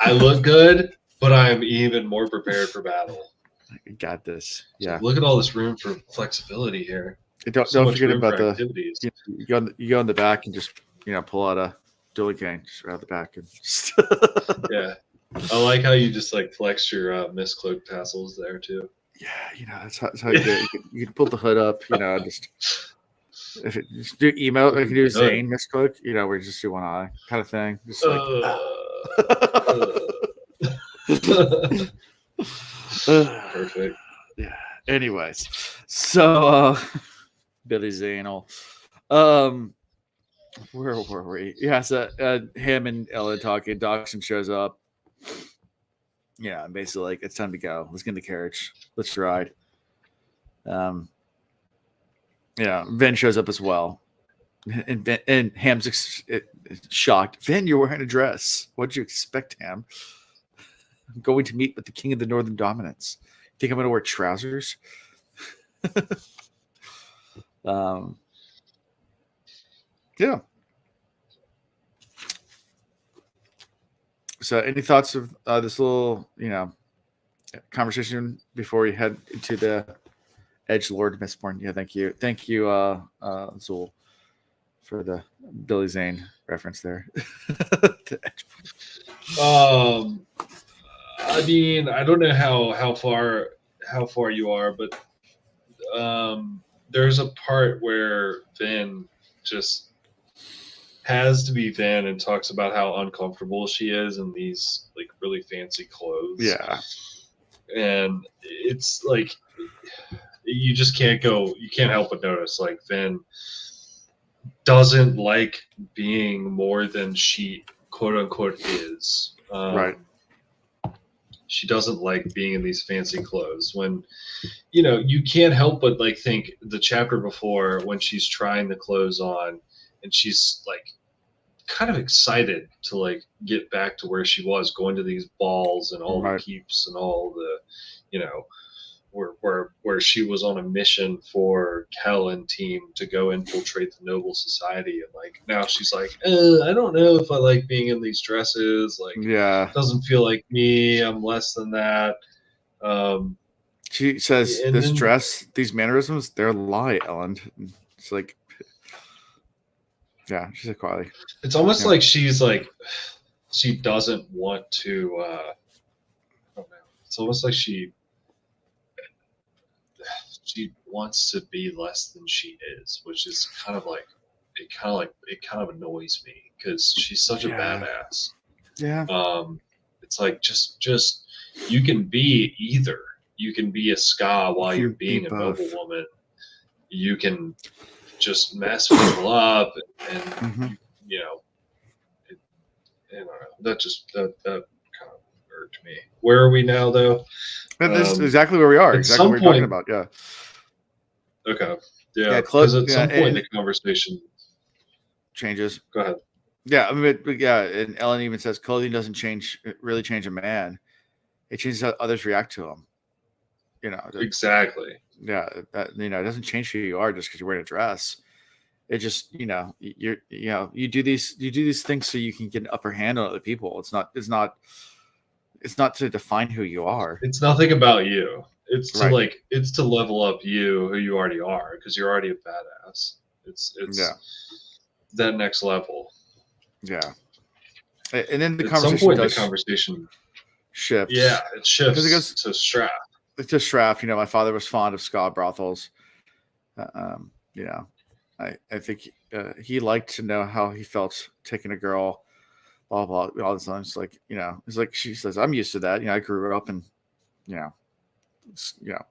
I look good, but I'm even more prepared for battle. I got this. Yeah. So look at all this room for flexibility here. Don't forget about you go in the back and just, you know, pull out a dueling cane just right out the back and just yeah. I like how you just like flex your miscloaked tassels there too. Yeah, you know, that's how you do it. You can pull the hood up, you know, just If it just do email, I can do Good. Zane misclick, we just do one eye kind of thing. Just like Perfect. yeah. Anyways, so Billy Zanel. Where were we? Yeah, so him and Ellen talking. Dawson shows up. Yeah, basically like it's time to go. Let's get in the carriage. Let's ride. Vin shows up as well, and Ham's shocked. Vin, you're wearing a dress. What'd you expect, Ham? I'm going to meet with the king of the Northern Dominance. Think I'm going to wear trousers? Yeah. So, any thoughts of this little, conversation before we head into the Edge Lord Mistborn? Yeah, thank you, Zool, for the Billy Zane reference there. I mean, I don't know how far you are, but there's a part where Vin just has to be Vin and talks about how uncomfortable she is in these like really fancy clothes. Yeah. And it's like you just can't help but notice like Vin doesn't like being more than she quote unquote is. Right. She doesn't like being in these fancy clothes when you can't help but like think the chapter before when she's trying the clothes on and she's like kind of excited to like get back to where she was going to these balls and all the peeps and all the where she was on a mission for Kel and team to go infiltrate the noble society, and like now she's like, I don't know if I like being in these dresses, like yeah, it doesn't feel like me, I'm less than that. She says this dress, these mannerisms, they're a lie, Elend. It's like, yeah, she's a quietly. It's almost like she's like, she doesn't want to, I don't know. It's almost like she wants to be less than she is, which is kind of annoys me because she's such a badass. Yeah. It's like, just, you can be either. You can be a ska while you're being a noble woman. You can just mess people up, and I don't know. That kind of irked me. Where are we now, though? And this is exactly where we are. Exactly what we're talking about. Yeah. Okay. Yeah. Because at some point the conversation changes. Go ahead. Yeah, I mean, and Ellen even says clothing doesn't really change a man. It changes how others react to him. Exactly. Yeah, it doesn't change who you are just because you're wearing a dress. It just, you do these things so you can get an upper hand on other people. It's not to define who you are. It's nothing about you. It's to it's to level up you, who you already are, because you're already a badass. It's that next level. Yeah. And then the conversation shifts. Yeah, it shifts because it goes to Straff. To Straff, my father was fond of ska brothels. I think he liked to know how he felt taking a girl, blah blah, all this time. It's like, it's like she says, I'm used to that. I grew up in,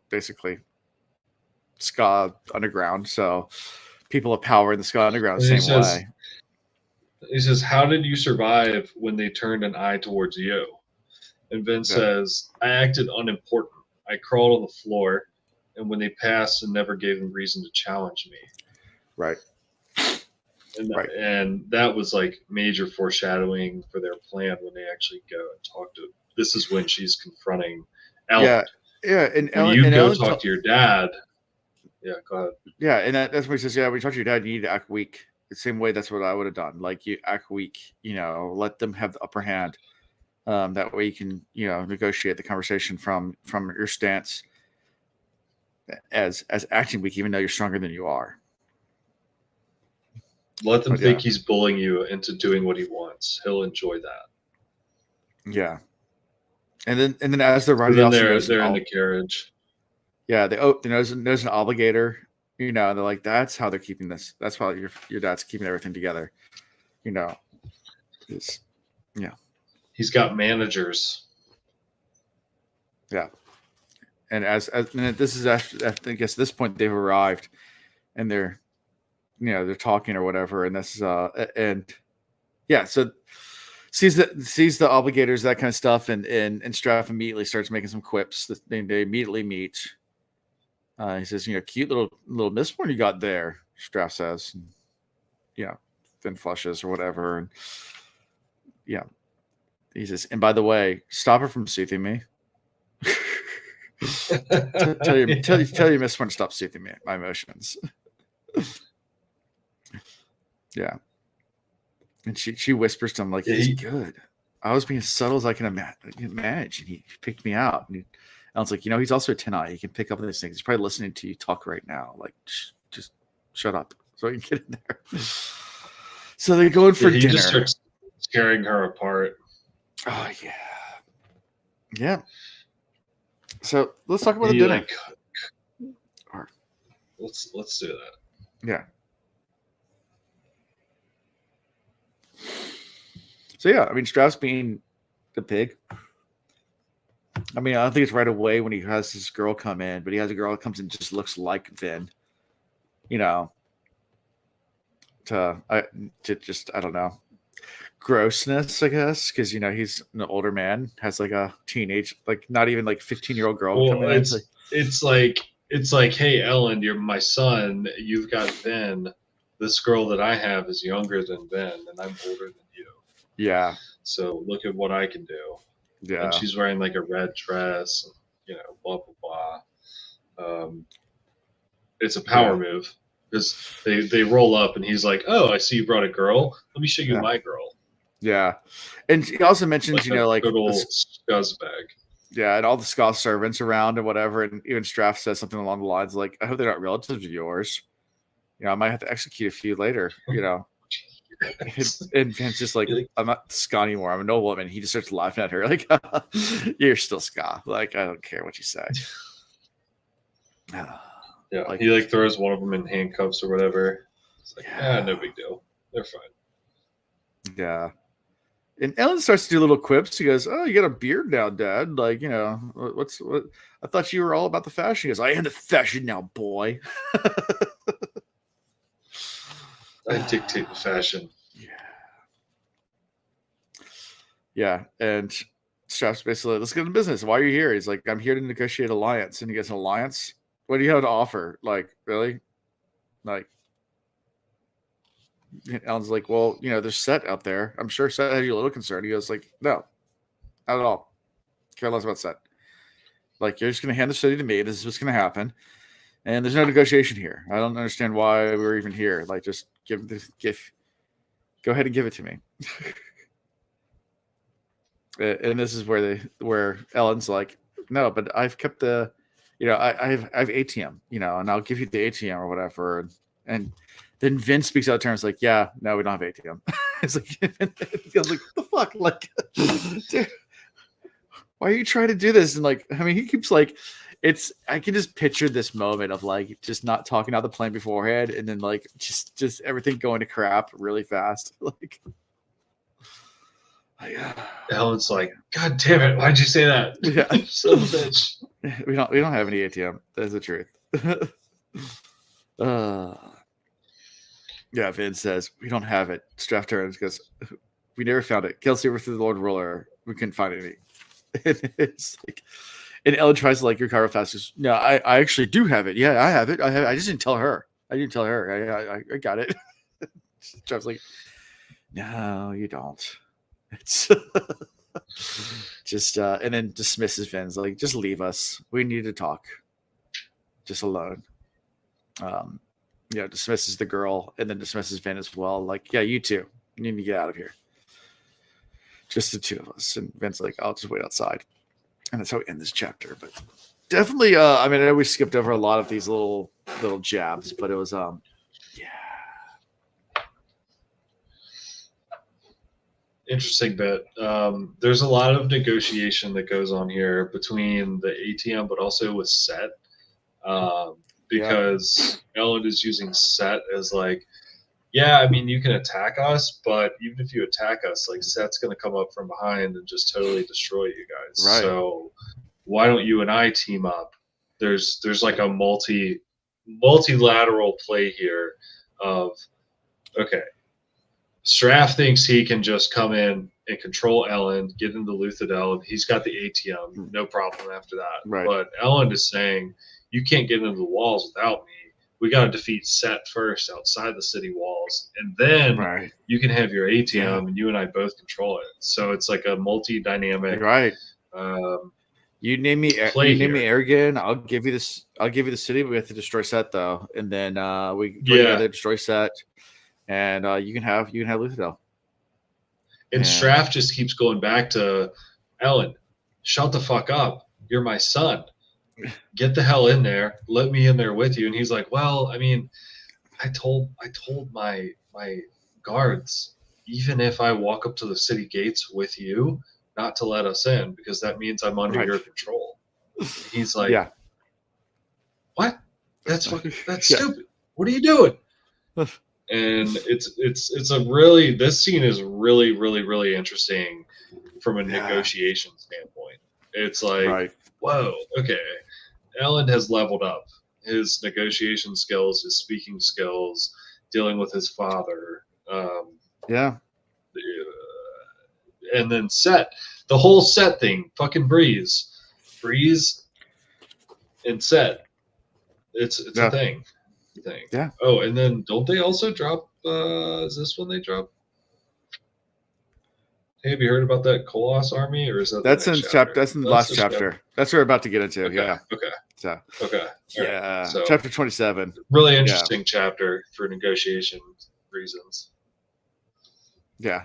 basically ska underground. So people of power in the ska underground the same way. He says, how did you survive when they turned an eye towards you? And Vince says, I acted unimportant. I crawled on the floor, and when they passed and never gave them reason to challenge me. Right. And that was like major foreshadowing for their plan when they actually go and talk to. This is when she's confronting Elend. Yeah. And when you go talk to your dad. Yeah, go ahead. Yeah, and that's what he says. Yeah, when you talk to your dad, you need to act weak. The same way that's what I would have done. Like, you act weak. Let them have the upper hand. That way you can, negotiate the conversation from your stance as acting weak, even though you're stronger than you are. Let them think he's bullying you into doing what he wants. He'll enjoy that. Yeah. And then as they're riding, they're in the carriage. Yeah, there's an obligator You know, and they're like, that's how they're keeping this. That's how your dad's keeping everything together. You know, it's, yeah, He's got managers. yeah. And and this is after, I guess at this point they've arrived, and they're, you know, they're talking or whatever, and this is and yeah, so sees the obligators, that kind of stuff, and Straff immediately starts making some quips. They immediately meet. He says, you know, cute little Mistborn you got there, Straff says. And, yeah, then flushes or whatever. And yeah, he says, and by the way, stop her from soothing me. tell your Mistborn to stop soothing me, my emotions. Yeah. And she whispers to him, like, he's good. I was being as subtle as I can manage, and he picked me out. And I was like, you know, he's also a 10-eye. He can pick up on these things. He's probably listening to you talk right now. Like, just shut up so you can get in there. So they're going for dinner. He just starts tearing her apart. Oh, yeah. Yeah. So let's talk about the dinner. Let's do that. Yeah. So yeah, I mean, Straff's being the pig. I mean, I don't think it's right away when he has this girl come in, but he has a girl that comes in and just looks like Vin. You know, to just, I don't know, grossness, I guess, because, you know, he's an older man, has like a teenage, like not even like 15-year-old girl come in. It's like, hey, Elend, you're my son. You've got Vin. This girl that I have is younger than Vin, and I'm older than you. Yeah. So look at what I can do. Yeah. And she's wearing like a red dress, and, you know, blah blah blah. It's a power move because they roll up, and he's like, "Oh, I see you brought a girl. Let me show you my girl." Yeah, and he also mentions, like, you know, like good old scuzzbag. Yeah, and all the Scots servants around and whatever, and even Straff says something along the lines like, "I hope they're not relatives of yours. You know, I might have to execute a few later." You know. And Vin's just like, I'm not Ska anymore. I'm a nobleman. He just starts laughing at her like, you're still Ska. Like, I don't care what you say. Yeah, like, he like throws one of them in handcuffs or whatever. It's like, no big deal. They're fine. Yeah. And Elend starts to do little quips. He goes, "Oh, you got a beard now, Dad. Like, you know, what? I thought you were all about the fashion." He goes, "I am the fashion now, boy." I dictate the fashion. Yeah. And Straff's basically, let's get into business. Why are you here? He's like, I'm here to negotiate alliance. And he gets an alliance. What do you have to offer? Like, really? Like, Elend's like, well, you know, there's Set out there. I'm sure Set had you a little concerned. He goes like, no, not at all. Care less about Set. Like, you're just going to hand the city to me. This is what's going to happen. And there's no negotiation here. I don't understand why we're even here. Like, just go ahead and give it to me. And this is where Elend's like, no, but I've kept the, you know, I have ATM, you know, and I'll give you the ATM or whatever. And then Vince speaks out of terms like, yeah, no, we don't have ATM. It's like, I was like, what the fuck? Like, dude, why are you trying to do this? And like, I mean, he keeps like, I can just picture this moment of like just not talking out the plan beforehand, and then like just everything going to crap really fast. Like, Elend's like, God damn it! Why'd you say that? Yeah, son of a bitch. We don't have any ATM. That's the truth. Yeah, Vin says we don't have it. Straff turns because we never found it. Kelsey over through the Lord Ruler. We couldn't find any. And it's like, and Elend tries to like recover fast. Goes, no, I actually do have it. Yeah, I have it. I just didn't tell her. I didn't tell her. I got it. Straff's like, no, you don't. It's just and then dismisses Vin's like, just leave us. We need to talk. Just alone. Dismisses the girl and then dismisses Vin as well. Like, yeah, you two. You need to get out of here. Just the two of us. And Vin's like, I'll just wait outside. And that's how we end this chapter. But definitely, I mean, I know we skipped over a lot of these little jabs, but it was interesting bit. There's a lot of negotiation that goes on here between the ATM, but also with Set. because Elend is using Set as like, yeah, I mean, you can attack us, but even if you attack us, like Set's going to come up from behind and just totally destroy you guys. Right. So why don't you and I team up? There's like a multilateral play here of, okay, Straff thinks he can just come in and control Elend, get into Luthadel, and he's got the ATM, no problem after that. Right. But Elend is saying, you can't get into the walls without me. We got to defeat Set first outside the city walls, and then you can have your ATM, and you and I both control it. So it's like a multi-dynamic. Right. You name me Aragon, I'll give you this. I'll give you the city. But we have to destroy Set though, and then we go together, destroy Set, and you can have Luthadel. And Straff just keeps going back to Elend. Shut the fuck up. You're my son. Get the hell in there. Let me in there with you. And he's like, well, I mean, I told my guards, even if I walk up to the city gates with you, not to let us in because that means I'm under your control. And he's like, what? That's stupid. What are you doing? And it's a really, this scene is really, really, really interesting from a negotiation standpoint. It's like, whoa, okay. Elend has leveled up his negotiation skills, his speaking skills, dealing with his father. And then Set, the whole Set thing, fucking Breeze and Set. It's a thing. Yeah. Oh, and then don't they also drop? Is this when they drop? Hey, have you heard about that Koloss army, or is that that's in chapter? That's in the last chapter. That's what we're about to get into. Okay. Yeah. Okay. So. Okay. Yeah. Right. So, chapter 27. Really interesting chapter for negotiation reasons. Yeah.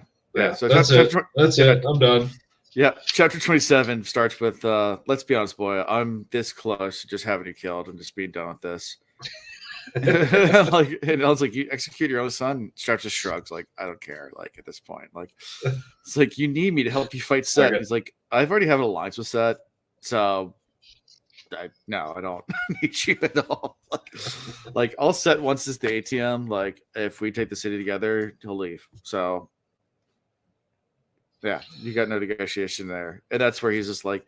So that's it. That's it. I'm done. Yeah. Chapter 27 starts with, let's be honest, boy, I'm this close to just having you killed and just being done with this. And I was like, you execute your own son. Straff just shrugs, like, I don't care. Like at this point, like it's like you need me to help you fight Set. He's like, I've already have an alliance with Set, so I don't need you at all. Like all Set wants is the ATM. Like if we take the city together, he'll leave. So yeah, you got no negotiation there, and that's where he's just like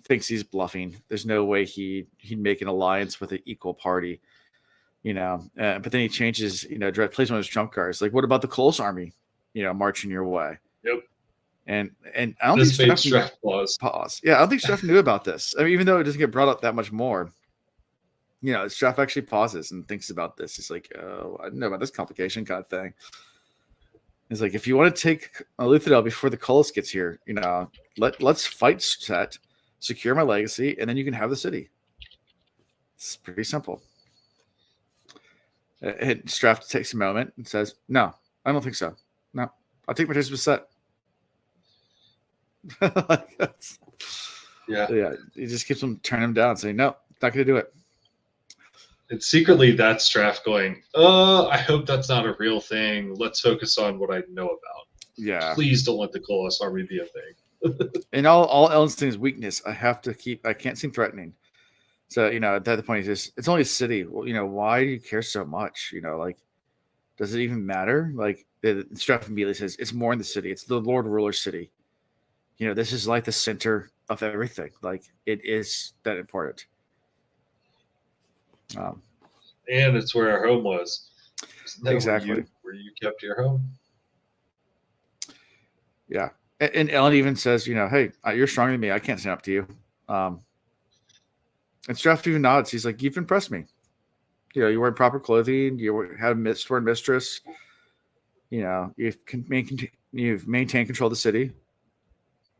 thinks he's bluffing. There's no way he'd make an alliance with an equal party. But then he changes, plays one of his trump cards. Like, what about the Koloss army, marching your way? Yep. And I don't think Straff pause. Yeah, I don't think Straff knew about this. I mean, even though it doesn't get brought up that much more, Straff actually pauses and thinks about this. He's like, oh, I don't know about this complication kind of thing. He's like, if you want to take Luthadel before the Koloss gets here, let's fight Set, secure my legacy, and then you can have the city. It's pretty simple. And Straff takes a moment and says, no, I don't think so. No, I'll take my chances with Set. Yeah. He just keeps him turning him down, saying, no, not going to do it. And secretly, that's Straff going, I hope that's not a real thing. Let's focus on what I know about. Yeah. Please don't let the Koloss army be a thing. And all Elend's thing is weakness. I can't seem threatening. So, at that point, it's only a city. Well, why do you care so much? Does it even matter? Like, Straff immediately says, it's more in the city. It's the Lord Ruler city. This is like the center of everything. Like, it is that important. And it's where our home was. Exactly. Where you kept your home? Yeah. And Elend even says, hey, you're stronger than me. I can't stand up to you. And Straff even nods. He's like, you've impressed me. You wear proper clothing. You have a sworn mistress. You've maintained control of the city.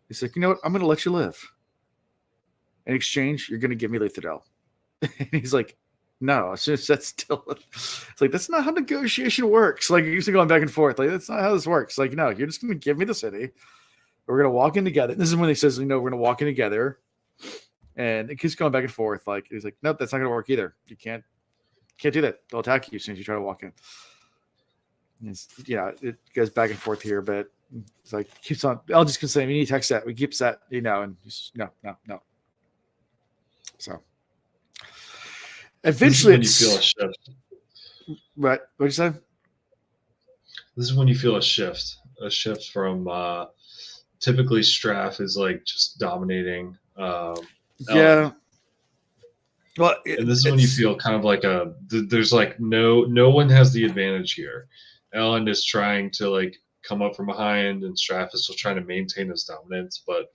He's like, you know what? I'm going to let you live. In exchange, you're going to give me Luthadel. And he's like, no. As soon as that's still, it's like, that's not how negotiation works. Like, you're used to going back and forth. Like, that's not how this works. Like, no, you're just going to give me the city. We're going to walk in together. This is when he says, we're going to walk in together. And it keeps going back and forth. Like, he's like, nope, that's not going to work either. You can't do that. They'll attack you as soon as you try to walk in. It goes back and forth here, but it's like, keeps on. I'll just say, we need to text that. We keep that, and he's no. So, Eventually, this is when you feel a shift. Right. What did you say? This is when you feel a shift from typically Straff is like just dominating Ellen. Yeah. Well, And this is when you feel kind of like there's like no one has the advantage here. Ellen is trying to like come up from behind, and Straff is still trying to maintain his dominance, but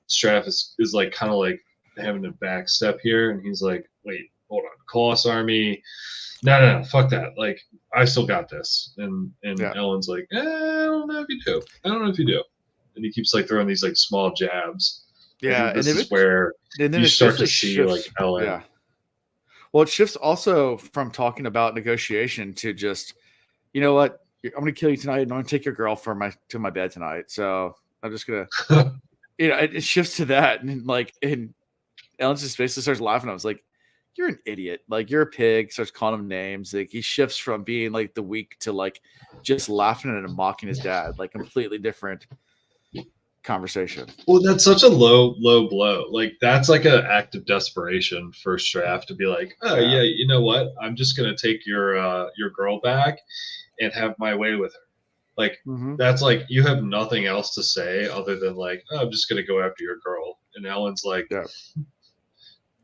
Straff is like kind of like having a back step here, and he's like, wait, hold on, Colossus Army, no, fuck that, like I still got this, and Yeah. Ellen's like, I don't know if you do, and he keeps like throwing these like small jabs. Yeah, this is where you start to see shifts, like Ellen. Yeah. Well, it shifts also from talking about negotiation to just, you know what, I'm going to kill you tonight, and I'm going to take your girl to my bed tonight. So I'm just going to, it shifts to that, and Ellen just basically starts laughing. I was like, "You're an idiot! Like you're a pig." Starts calling him names. Like he shifts from being like the weak to like just laughing at him and mocking his dad. Like completely different conversation. Well, that's such a low blow. Like that's like an act of desperation for Straff to be like, oh yeah, you know what? I'm just gonna take your girl back and have my way with her. Like that's like you have nothing else to say other than like, oh, I'm just gonna go after your girl. And Ellen's like,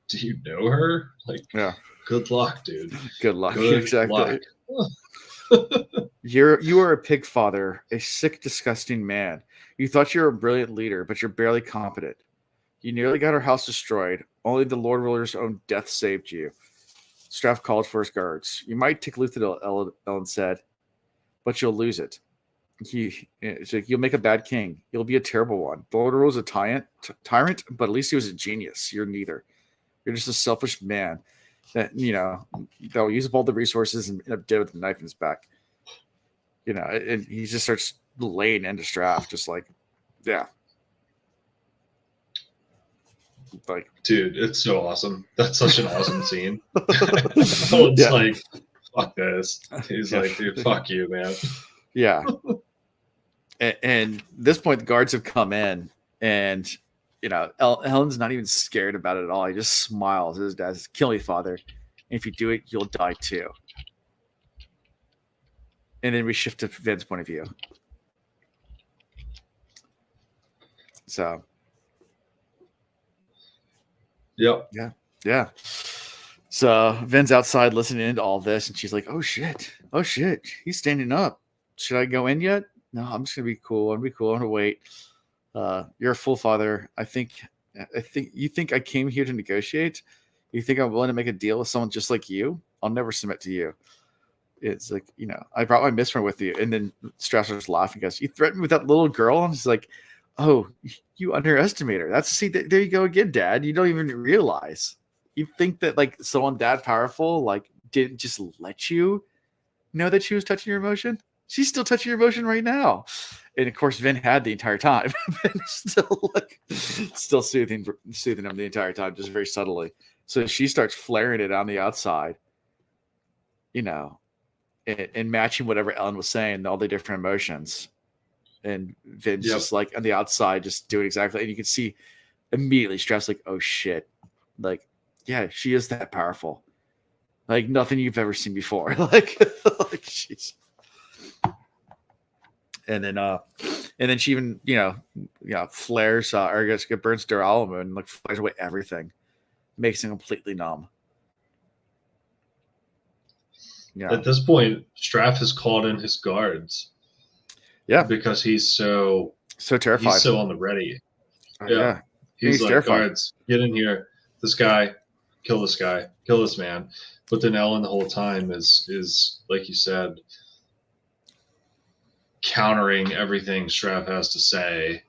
do you know her? Like, good luck, dude. Good luck. Good exactly. Luck. You are a pig father, a sick, disgusting man. You thought you were a brilliant leader, but you're barely competent. You nearly got our house destroyed. Only the Lord Ruler's own death saved you. Straff called for his guards. You might take Luthadel, Ellen said, but you'll lose it. You'll make a bad king. You'll be a terrible one. The Lord Ruler's a tyrant, but at least he was a genius. You're neither. You're just a selfish man that will use up all the resources and end up dead with a knife in his back. And he just starts laying into Straff, just like, yeah. Like, dude, it's so awesome. That's such an awesome scene. It's like, fuck this. He's like, dude, fuck you, man. Yeah. and at this point, the guards have come in, and Ellen's not even scared about it at all. He just smiles. His dad says, "Kill me, father. And if you do it, you'll die too." And then we shift to Vin's point of view. So. Yep. Yeah. So Vin's outside listening to all this, and she's like, "Oh shit. He's standing up. Should I go in yet? No, I'm just gonna be cool. I'm gonna wait. You're a fool, father. I think you think I came here to negotiate. You think I'm willing to make a deal with someone just like you? I'll never submit to you." It's like, I brought my mistress with you. And then Straff starts laughing. Goes, "You threatened me with that little girl?" And he's like, "Oh, you underestimate her. There you go again, Dad. You don't even realize. You think that like someone that powerful like didn't just let you know that she was touching your emotion? She's still touching your emotion right now." And of course, Vin had the entire time. still soothing him the entire time, just very subtly. So she starts flaring it on the outside, and matching whatever Ellen was saying, all the different emotions. And Vin's just like on the outside, just doing exactly. And you can see immediately Straff's like, "Oh shit. Like, yeah, she is that powerful. Like nothing you've ever seen before." like she's. And then she even, flares, or I guess it burns Duralum and like flares away everything. Makes him completely numb. Yeah. At this point, Straff has called in his guards. Yeah. Because he's so terrified. He's so on the ready. Yeah. He's like, terrified. Guards, get in here. This guy, kill this guy, kill this man. But then Ellen the whole time is like you said, countering everything Straff has to say.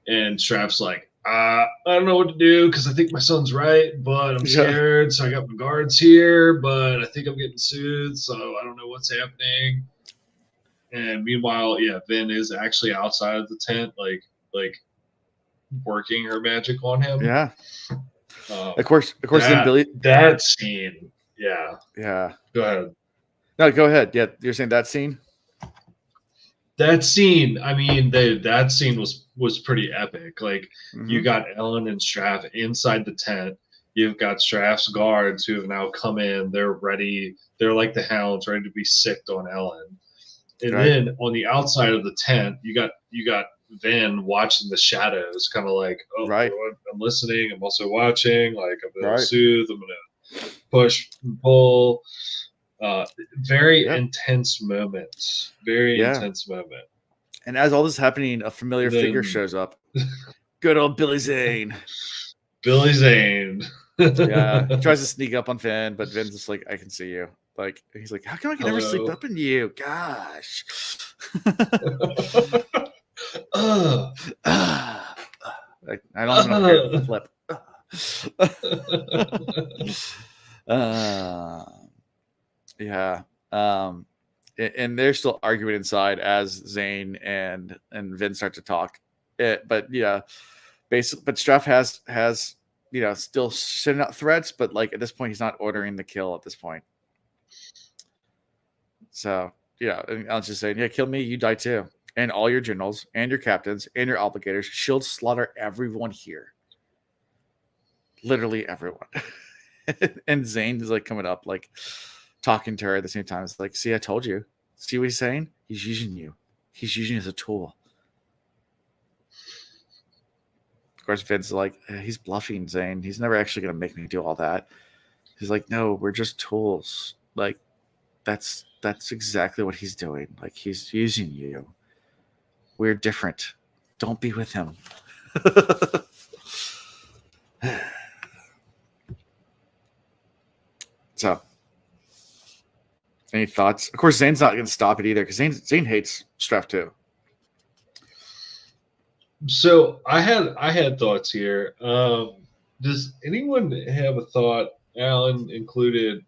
And Straff's like, I don't know what to do because I think my son's right, but I'm scared. So I got my guards here, but I think I'm getting soothed. So I don't know what's happening. And meanwhile, Vin is actually outside of the tent, like working her magic on him. Yeah. Of course. Then Billy. That scene. Yeah. Yeah. Go ahead. No, go ahead. Yeah, you're saying that scene. That scene. I mean, that scene was pretty epic. Like you got Elend and Straff inside the tent. you've got Straff's guards who have now come in. They're ready. They're like the hounds, ready to be sicked on Elend. And Right. then on the outside of the tent, you got Vin watching the shadows, kind of like, oh, Right. I'm listening. I'm also watching. Like, I'm gonna Right. soothe. I'm gonna push and pull. Very Yeah. intense moments. Very Yeah. intense moment. And as all this is happening, a familiar figure Then shows up. Good old Billy Zane. Billy Zane. Yeah. He tries to sneak up on Vin, but Vin's just like, I can see you. Like, he's like, how come I can never sleep Hello. up in you? Gosh. I don't have enough hair to flip. Yeah. And they're still arguing inside as Zane and Vin start to talk. But yeah, basically, but Straff has still sending out threats, but like at this point, he's not ordering the kill at this point. So yeah, I was just saying, yeah, kill me, you die too, and all your generals and your captains and your obligators. She'll slaughter everyone here, literally everyone. And Zane is like coming up, like talking to her at the same time. It's like, see, I told you. See what he's saying? He's using you. He's using you as a tool. Of course, Vin's like, he's bluffing, Zane. He's never actually going to make me do all that. He's like, no, we're just tools. Like, that's exactly what he's doing. Like, he's using you. We're different. Don't be with him. So, any thoughts? Of course, Zane's not going to stop it either because Zane hates Straff too. So I had thoughts here. Does anyone have a thought, Alan included?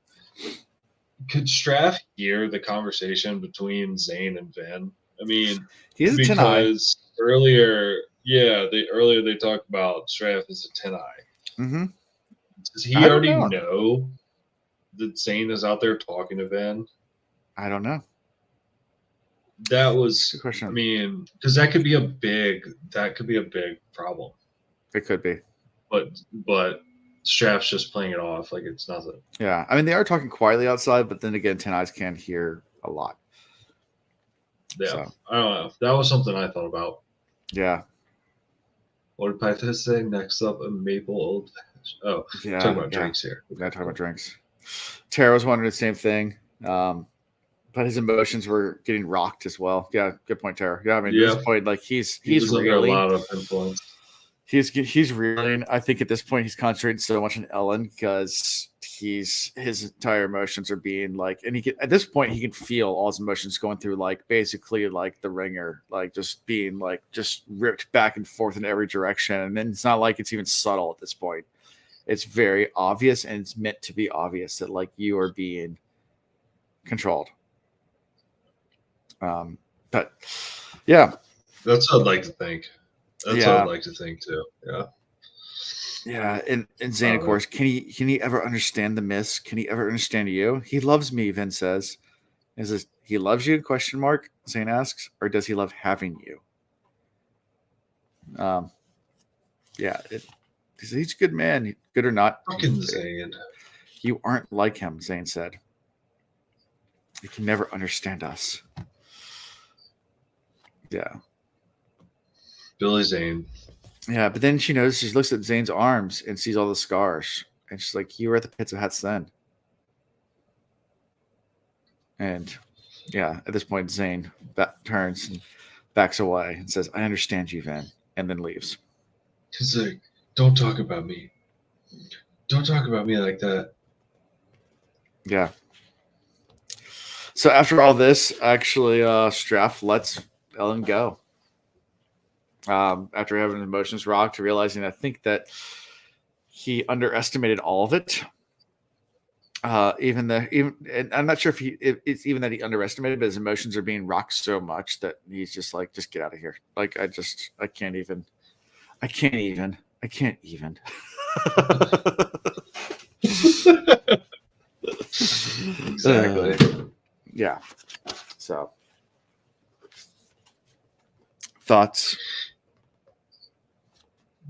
Could Straff hear the conversation between Zane and Vin? I mean, He's a because earlier they talked about Straff as a 10-eye. Mm-hmm. Does he already know that Zane is out there talking to Vin? I don't know. That was good question. I mean, because that could be a big problem. It could be. But Straff's just playing it off like it's nothing. Yeah, I mean they are talking quietly outside, but then again, 10 Eyes can hear a lot. Yeah, so. I don't know. That was something I thought about. Yeah. What did Python say? Next up, a maple old. Oh, yeah. Talking about drinks here. Yeah, talking about drinks. Tara was wondering the same thing, but his emotions were getting rocked as well. Yeah, good point, Tara. Yeah, I mean, at this point, like he's under a lot of influence. He's reeling. I think at this point he's concentrating so much on Elend because his entire emotions are being like, and at this point he can feel all his emotions going through like basically like the ringer, like just being like just ripped back and forth in every direction. And then it's not like it's even subtle at this point. It's very obvious, and it's meant to be obvious that like you are being controlled. But yeah, that's what I'd like to think. That's what I'd like to think too. Yeah. Yeah, and Zane, of course, can he ever understand the miss? Can he ever understand you? He loves me, Vin says. Is this he loves you? ? Zane asks, or does he love having you? Yeah, he's a good man, good or not. Fucking Zane. You aren't like him, Zane said. He can never understand us. Yeah. Billy Zane. Yeah, but then she looks at Zane's arms and sees all the scars. And she's like, you were at the pits of Hats then. And yeah, at this point, Zane turns and backs away and says, I understand you, Vin. And then leaves. He's like, don't talk about me. Don't talk about me like that. Yeah. So after all this, actually, Straff lets Elend go. After having his emotions rocked, realizing I think that he underestimated all of it. And I'm not sure if it's even that he underestimated, but his emotions are being rocked so much that he's just like, just get out of here. Like I can't even. Exactly. Yeah. So thoughts?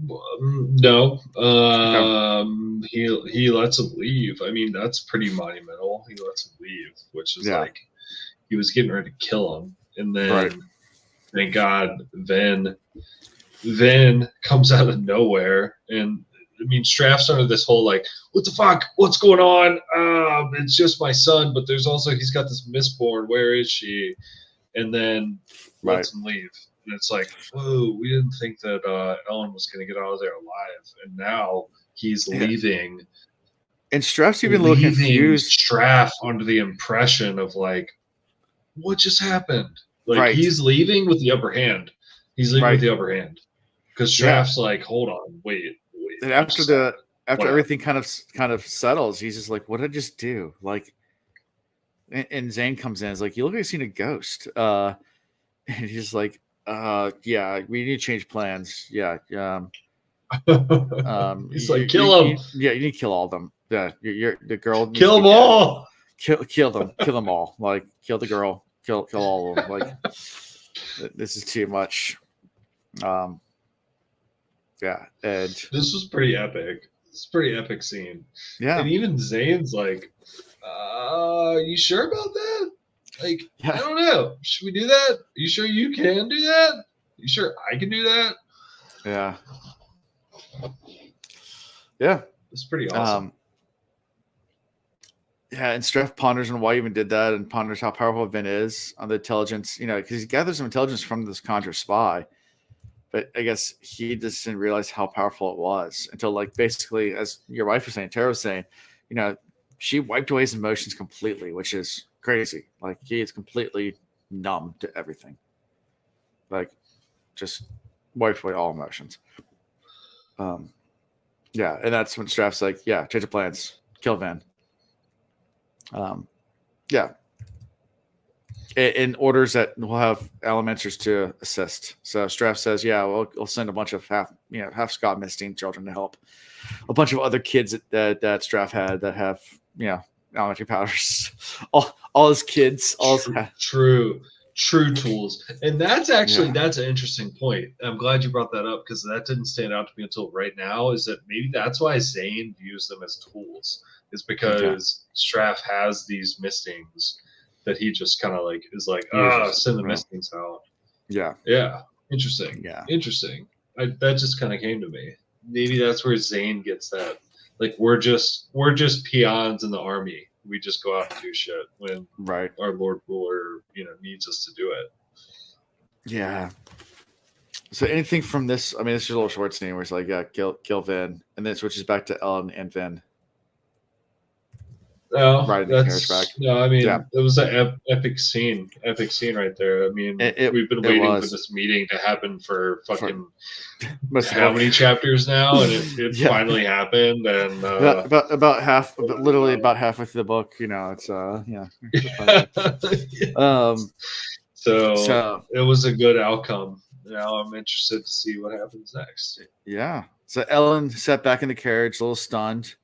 No. Okay. He lets him leave. I mean, that's pretty monumental. He lets him leave, which is Yeah. like he was getting ready to kill him, and Right. then thank God, Vin comes out of nowhere, and I mean, Straff's under this whole like, what the fuck? What's going on? It's just my son, but there's also he's got this mistborn. Where is she? And then Right. lets him leave. And it's like, whoa, we didn't think that Elend was going to get out of there alive, and now he's Yeah. leaving. And Straff's even a little confused. Straff under the impression of like, what just happened? Like Right. he's leaving with the upper hand. He's leaving Right. with the upper hand because Straff's like, hold on, wait. And after everything kind of settles, he's just like, what did I just do? Like, and Zane comes in, is like, you look like you've seen a ghost. And he's like, yeah, we need to change plans. Yeah. He's like, kill him. You need to kill all of them. Yeah, you're the girl. Kill them all. Kill them all. Like, kill the girl. Kill all of them. Like, this is too much. Yeah, and this was pretty epic. It's a pretty epic scene. Yeah, and even Zane's like, you sure about that? Like, I don't know. Should we do that? You sure you can do that? You sure I can do that? Yeah. Yeah. It's pretty awesome. Yeah, and Straff ponders on why he even did that, and ponders how powerful Vin is on the intelligence, because he gathers some intelligence from this Conjure spy. But I guess he just didn't realize how powerful it was until, like, basically, as your wife was saying, Tara was saying, she wiped away his emotions completely, which is crazy. Like, he is completely numb to everything. Like, just wiped away all emotions. Yeah, and that's when Straff's like, yeah, change of plans, kill Van. Yeah. In orders that we'll have elementers to assist. So Straff says, yeah, we'll send a bunch of half Scott missing children to help a bunch of other kids that Straff had that have, elementary powers. all his kids, true tools. And that's actually, that's an interesting point. I'm glad you brought that up because that didn't stand out to me until right now, is that maybe that's why Zane views them as tools, is because Straff has these mistings that he just kind of like is like, send the mistings out. Yeah. Yeah. Interesting. Yeah. Interesting. That just kind of came to me. Maybe that's where Zane gets that. Like, we're just peons in the army. We just go out and do shit when our Lord Ruler, needs us to do it. Yeah. So anything from this? I mean, this is a little short scene where it's like, yeah, kill Vin, and then it switches back to Elend and Vin. No, I mean, it was an epic scene right there. I mean, we've been waiting for this meeting to happen for fucking how many chapters now, and it finally happened. And about half, literally about halfway through the book, it's So it was a good outcome. Now I'm interested to see what happens next. Yeah. So Elend sat back in the carriage, a little stunned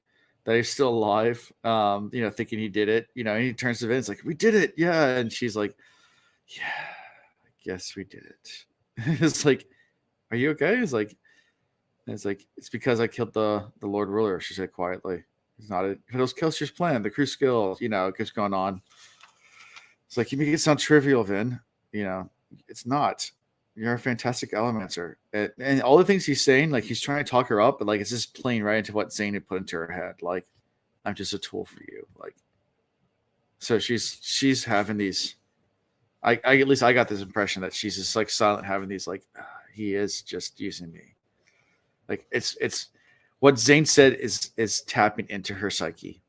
that he's still alive, thinking he did it, and he turns to Vince like, we did it. Yeah. And she's like, yeah, I guess we did it. It's like, are you okay? It's like, it's because I killed the Lord Ruler, she said quietly. It's not it. It was Kelster's plan, the crew skill, it keeps going on. It's like, you make it sound trivial, Vin. It's not. You're a fantastic elementer. And all the things he's saying, like, he's trying to talk her up, but, like, it's just playing right into what Zane had put into her head. Like, I'm just a tool for you. Like, so she's having these, I at least I got this impression that she's just, like, silent, having these, like, he is just using me. Like, it's what Zane said is tapping into her psyche.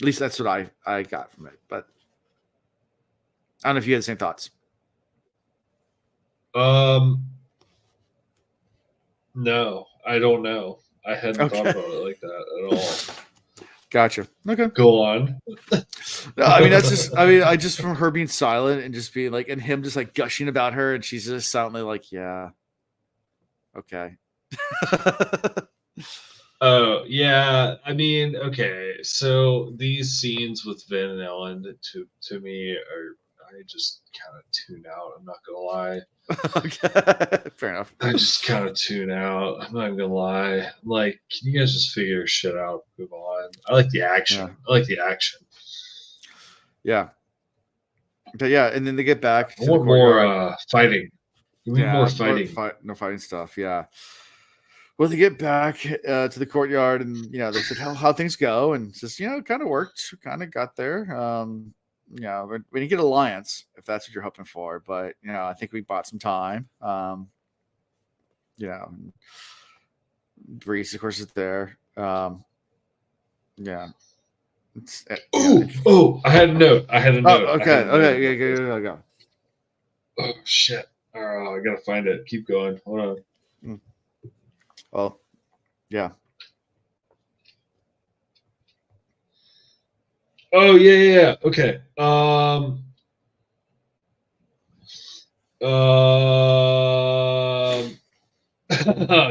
At least that's what I got from it. But I don't know if you had the same thoughts. No, I don't know. I hadn't thought about it like that at all. Gotcha. Okay. Go on. I mean, that's just, I just from her being silent and just being like, and him just like gushing about her, and she's just silently like, yeah. Okay. Oh, yeah. I mean, okay. So these scenes with Vin and Elend to me are I just kind of tune out. I'm not gonna lie. Okay. Fair enough. I just kind of tune out. I'm not even gonna lie. I'm like, can you guys just figure your shit out? Move on. I like the action. Yeah. I like the action. Yeah. But yeah, and then they get back I to the want courtyard. more fighting. We need more fighting. No fighting stuff. Yeah. Well, they get back to the courtyard, and they said how things go, and it's just it kind of worked, kind of got there. We didn't get alliance if that's what you're hoping for, but I think we bought some time. Breeze, of course, is there. Yeah. Oh! I had a note. Oh, okay. Okay. Go. Oh shit! Oh, I gotta find it. Keep going. Hold on. Well, yeah. Oh yeah. Okay.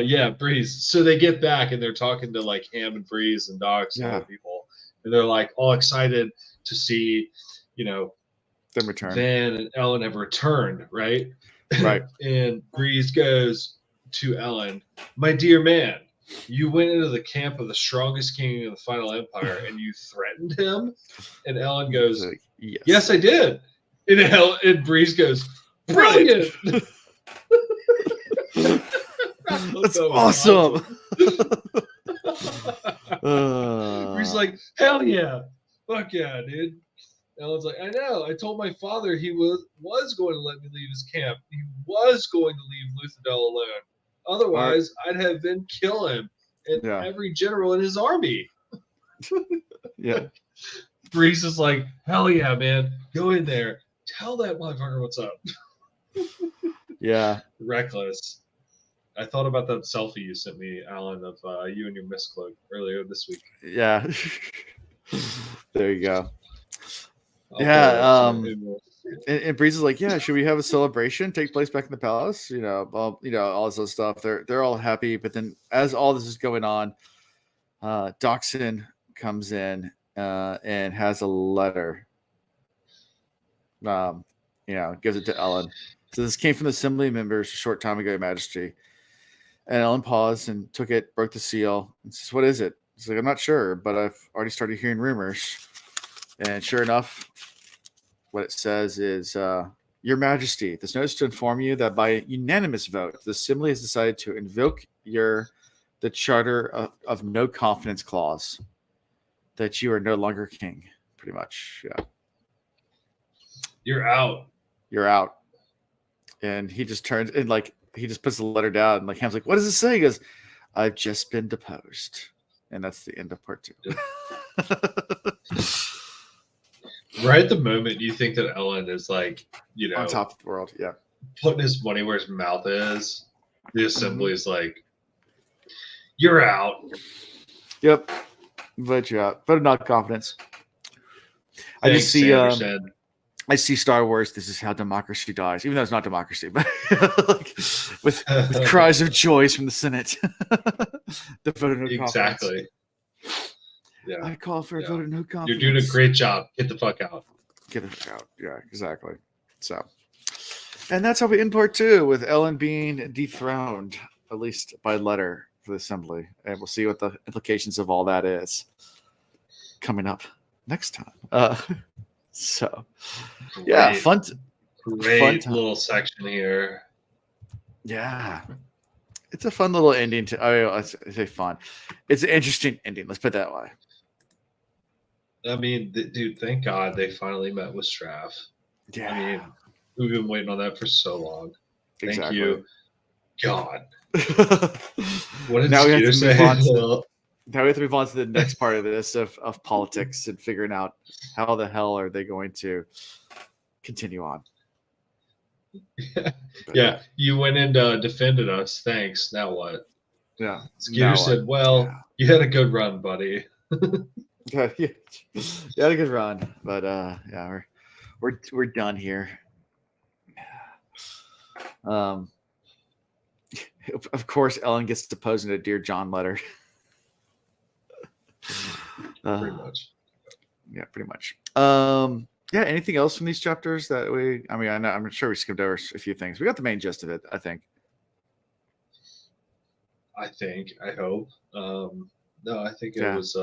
Yeah, Breeze. So they get back and they're talking to like Ham and Breeze and Docs and other people, and they're like all excited to see, them return. Van and Elend have returned, right? Right. And Breeze goes to Elend, my dear man, you went into the camp of the strongest king in the final empire and you threatened him. And Elend goes, like, yes, I did. And Breeze goes, brilliant. That's awesome. Breeze like, hell yeah. Fuck yeah, dude. Ellen's like, I know. I told my father he was going to let me leave his camp. He was going to leave Luthadel alone. Otherwise, I'd have been kill him and every general in his army. Yeah. Breeze is like, hell yeah, man. Go in there. Tell that motherfucker what's up. Yeah. Reckless. I thought about that selfie you sent me, Alan, of you and your miscloak earlier this week. Yeah. There you go. And Breeze is like, yeah, should we have a celebration take place back in the palace? All this other stuff. They're all happy, but then as all this is going on, Doxson comes in and has a letter. Gives it to Elend. So this came from the assembly members a short time ago, Your Majesty. And Elend paused and took it, broke the seal, and says, what is it? He's like, I'm not sure, but I've already started hearing rumors. And sure enough, what it says is, Your Majesty, this notice to inform you that by unanimous vote, the Assembly has decided to invoke the Charter of No Confidence Clause, that you are no longer king, pretty much. Yeah. You're out. You're out. And he just turns and he just puts the letter down, and Ham's like, what does it say? He goes, I've just been deposed. And that's the end of part 2. Right at the moment, you think that Elend is like, on top of the world, yeah, putting his money where his mouth is. The assembly is like, you're out. Yep, but you're out. But not confidence. I just see, I see Star Wars. This is how democracy dies, even though it's not democracy, but with cries of joy from the Senate. The vote of no confidence. Exactly. Yeah. I call for a vote of no confidence. You're doing a great job. Get the fuck out. Get the fuck out. Yeah, exactly. So, and that's how we end part 2 with Elend being dethroned, at least by letter, for the assembly. And we'll see what the implications of all that is coming up next time. So, yeah, fun. Great little section here. Yeah. It's a fun little ending I say fun. It's an interesting ending. Let's put it that way. I mean, dude, thank God they finally met with Straff. Yeah. I mean, we've been waiting on that for so long. Thank you, God. What did Skeeter say? Now we have to move on to the next part of this of politics and figuring out how the hell are they going to continue on. Yeah, you went and defended us. Thanks. Now what? Yeah. Skeeter said, well, you had a good run, buddy. Yeah, you had a good run. But yeah, we're done here. Of course, Elend gets deposed in a Dear John letter. Pretty much. Yeah, pretty much. Yeah. Anything else from these chapters that I'm sure we skipped over a few things. We got the main gist of it, I think. I hope. No, I think it Yeah. was.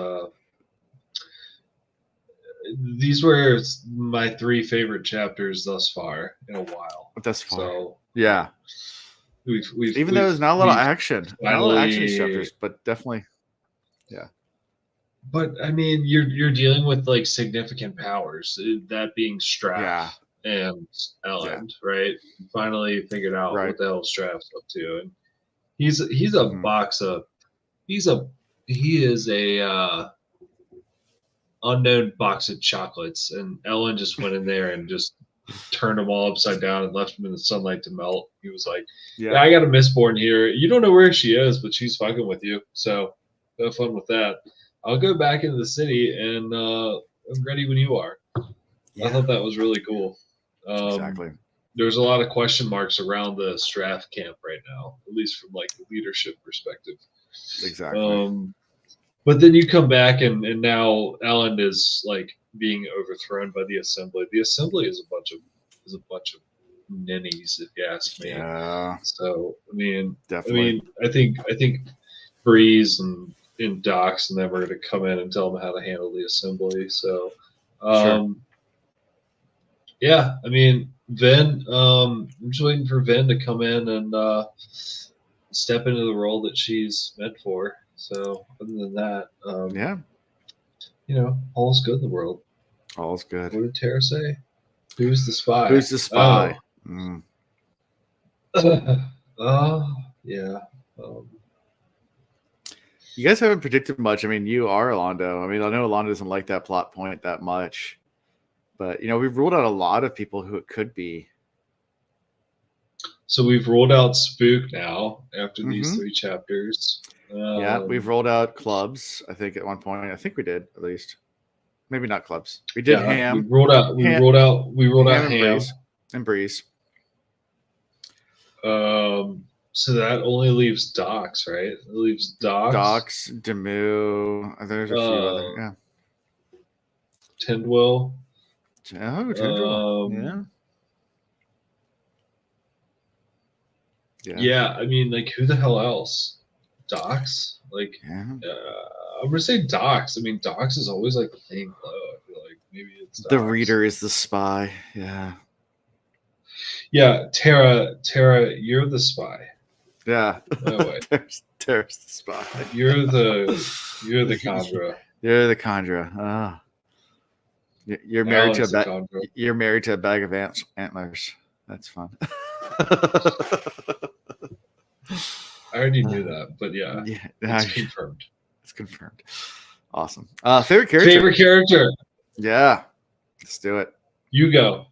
These were my 3 favorite chapters thus far in a while. Thus far. So yeah. We've Even though there's not a lot of action, finally, not a lot of action in these chapters, but definitely, yeah. But I mean, you're dealing with like significant powers, that being Straff and Elend, right? Finally figured out what the hell Straff's up to, and he's a box of he is a unknown box of chocolates, and Ellen just went in there and just turned them all upside down and left them in the sunlight to melt. He was like, "Yeah, I got a Mistborn here. You don't know where she is, but she's fucking with you. So have fun with that. I'll go back into the city, and I'm ready when you are." I thought that was really cool. Exactly. There's a lot of question marks around the Straff camp right now, at least from like the leadership perspective. Exactly. But then you come back, and now Elend is like being overthrown by the Assembly. The Assembly is a bunch of ninnies, if you ask me. Yeah. So definitely. I think Breeze and Docs and them are going to come in and tell them how to handle the Assembly. So, yeah, I mean, Ven. I'm just waiting for Ven to come in and step into the role that she's meant for. So, other than that, all's good in the world. All's good. What did Tara say? Who's the spy? Who's the spy? Yeah. You guys haven't predicted much. I mean, you are Alondo. I mean, I know Alondo doesn't like that plot point that much, but we've ruled out a lot of people who it could be. So we've ruled out Spook now after these 3 chapters. We've rolled out Clubs. I think at one point. I think we did at least. Maybe not Clubs. We did Ham. We rolled out Ham and Breeze. So that only leaves Docs, right? It leaves Docs, Demu. There's a few other. Tindwell. Oh, Tindwell. Yeah, I mean, like, who the hell else? Docs? Like, I'm gonna say Docs. I mean, Docs is always like the thing low. I feel like maybe it's Docs. The reader is the spy. Yeah. Yeah, Tara, you're the spy. Yeah. No way. Tara's the spy. You're the Condra. You're the Condra. You're married to a bag. You're married to a bag of antlers. That's fun. I already knew that, but yeah, it's confirmed. It's confirmed. Awesome. Favorite character? Yeah, let's do it. You go.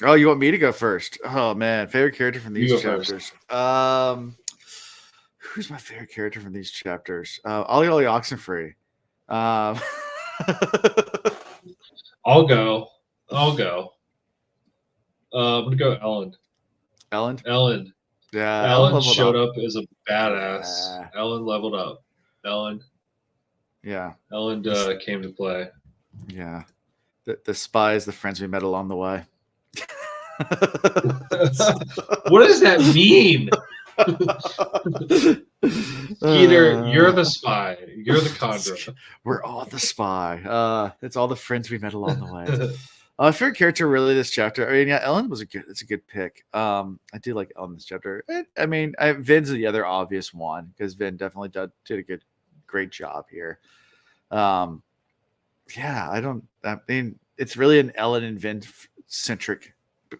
Oh, you want me to go first? Oh man, favorite character from these chapters. Who's my favorite character from these chapters? Ollie Oxenfree. I'll go. I'm gonna go Elend. Elend. Yeah. Elend showed up as a badass. Yeah. Elend leveled up. Yeah. Elend came to play. Yeah. The spies, the friends we met along the way. What does that mean? Peter, you're the spy. You're the Condra. We're all the spy. It's all the friends we met along the way. Favorite character really this chapter. I mean, yeah, Elend was it's a good pick. I do like Elend this chapter. I mean, Vin's the other obvious one because Vin definitely did a great job here. Yeah, I mean, it's really an Elend and Vin centric.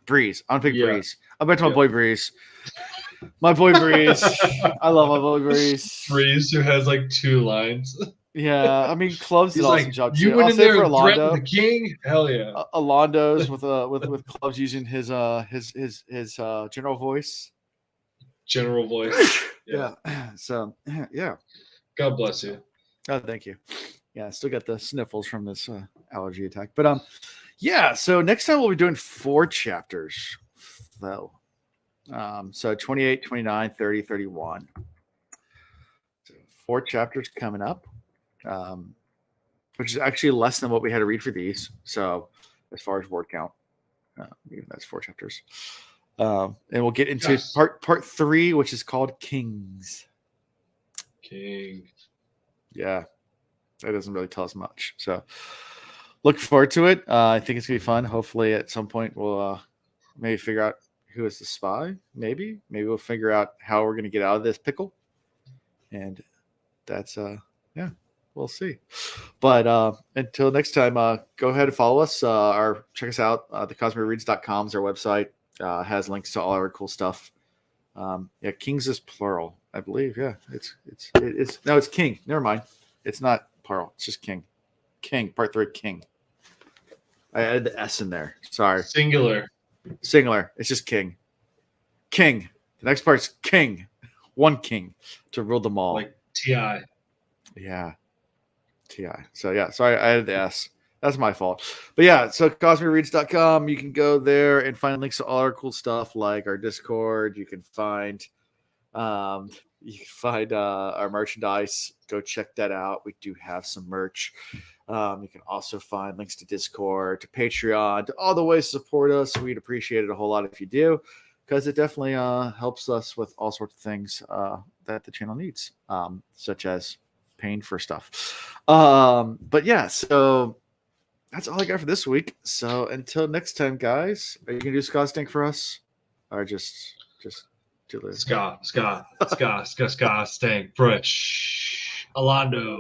Breeze. I'm gonna pick Breeze. I'm back to my boy Breeze. My boy Breeze. I love my boy Breeze. Breeze, who has like 2 lines. Yeah, I mean, Clubs did awesome job too. You went in there and threatened the king. Hell yeah. Alondo's with Clubs using his general voice. General voice. Yeah. So yeah. God bless you. Oh, thank you. Yeah, I still got the sniffles from this allergy attack, but yeah. So next time we'll be doing 4 chapters, though. So 28, 29, 30, 31. So 4 chapters coming up. Which is actually less than what we had to read for these. So as far as word count. Even that's 4 chapters. And we'll get into Yes. part 3, which is called Kings. King. Yeah, it doesn't really tell us much. So look forward to it. I think it's gonna be fun. Hopefully, at some point, we'll maybe figure out who is the spy. Maybe we'll figure out how we're gonna get out of this pickle. And that's yeah, we'll see. But until next time, go ahead and follow us. Check us out. thecosmicreads.com is our website. Has links to all our cool stuff. Yeah, Kings is plural, I believe. Yeah, it's King. Never mind. It's not plural. It's just King. King, part 3, King. I added the S in there. Sorry. Singular. It's just King. King. The next part's King. One king to rule them all. Like T.I. Yeah. T.I. So yeah, sorry, I added the S. That's my fault. But yeah, so cosmicreads.com, you can go there and find links to all our cool stuff like our Discord. You can find our merchandise. Go check that out. We do have some merch. You can also find links to Discord, to Patreon, to all the ways to support us. We'd appreciate it a whole lot if you do, because it definitely helps us with all sorts of things that the channel needs, such as paying for stuff. But yeah, so that's all I got for this week. So until next time, guys, are you gonna do Scott Stink for us, or just do the Ska, stank, Butch, Alando.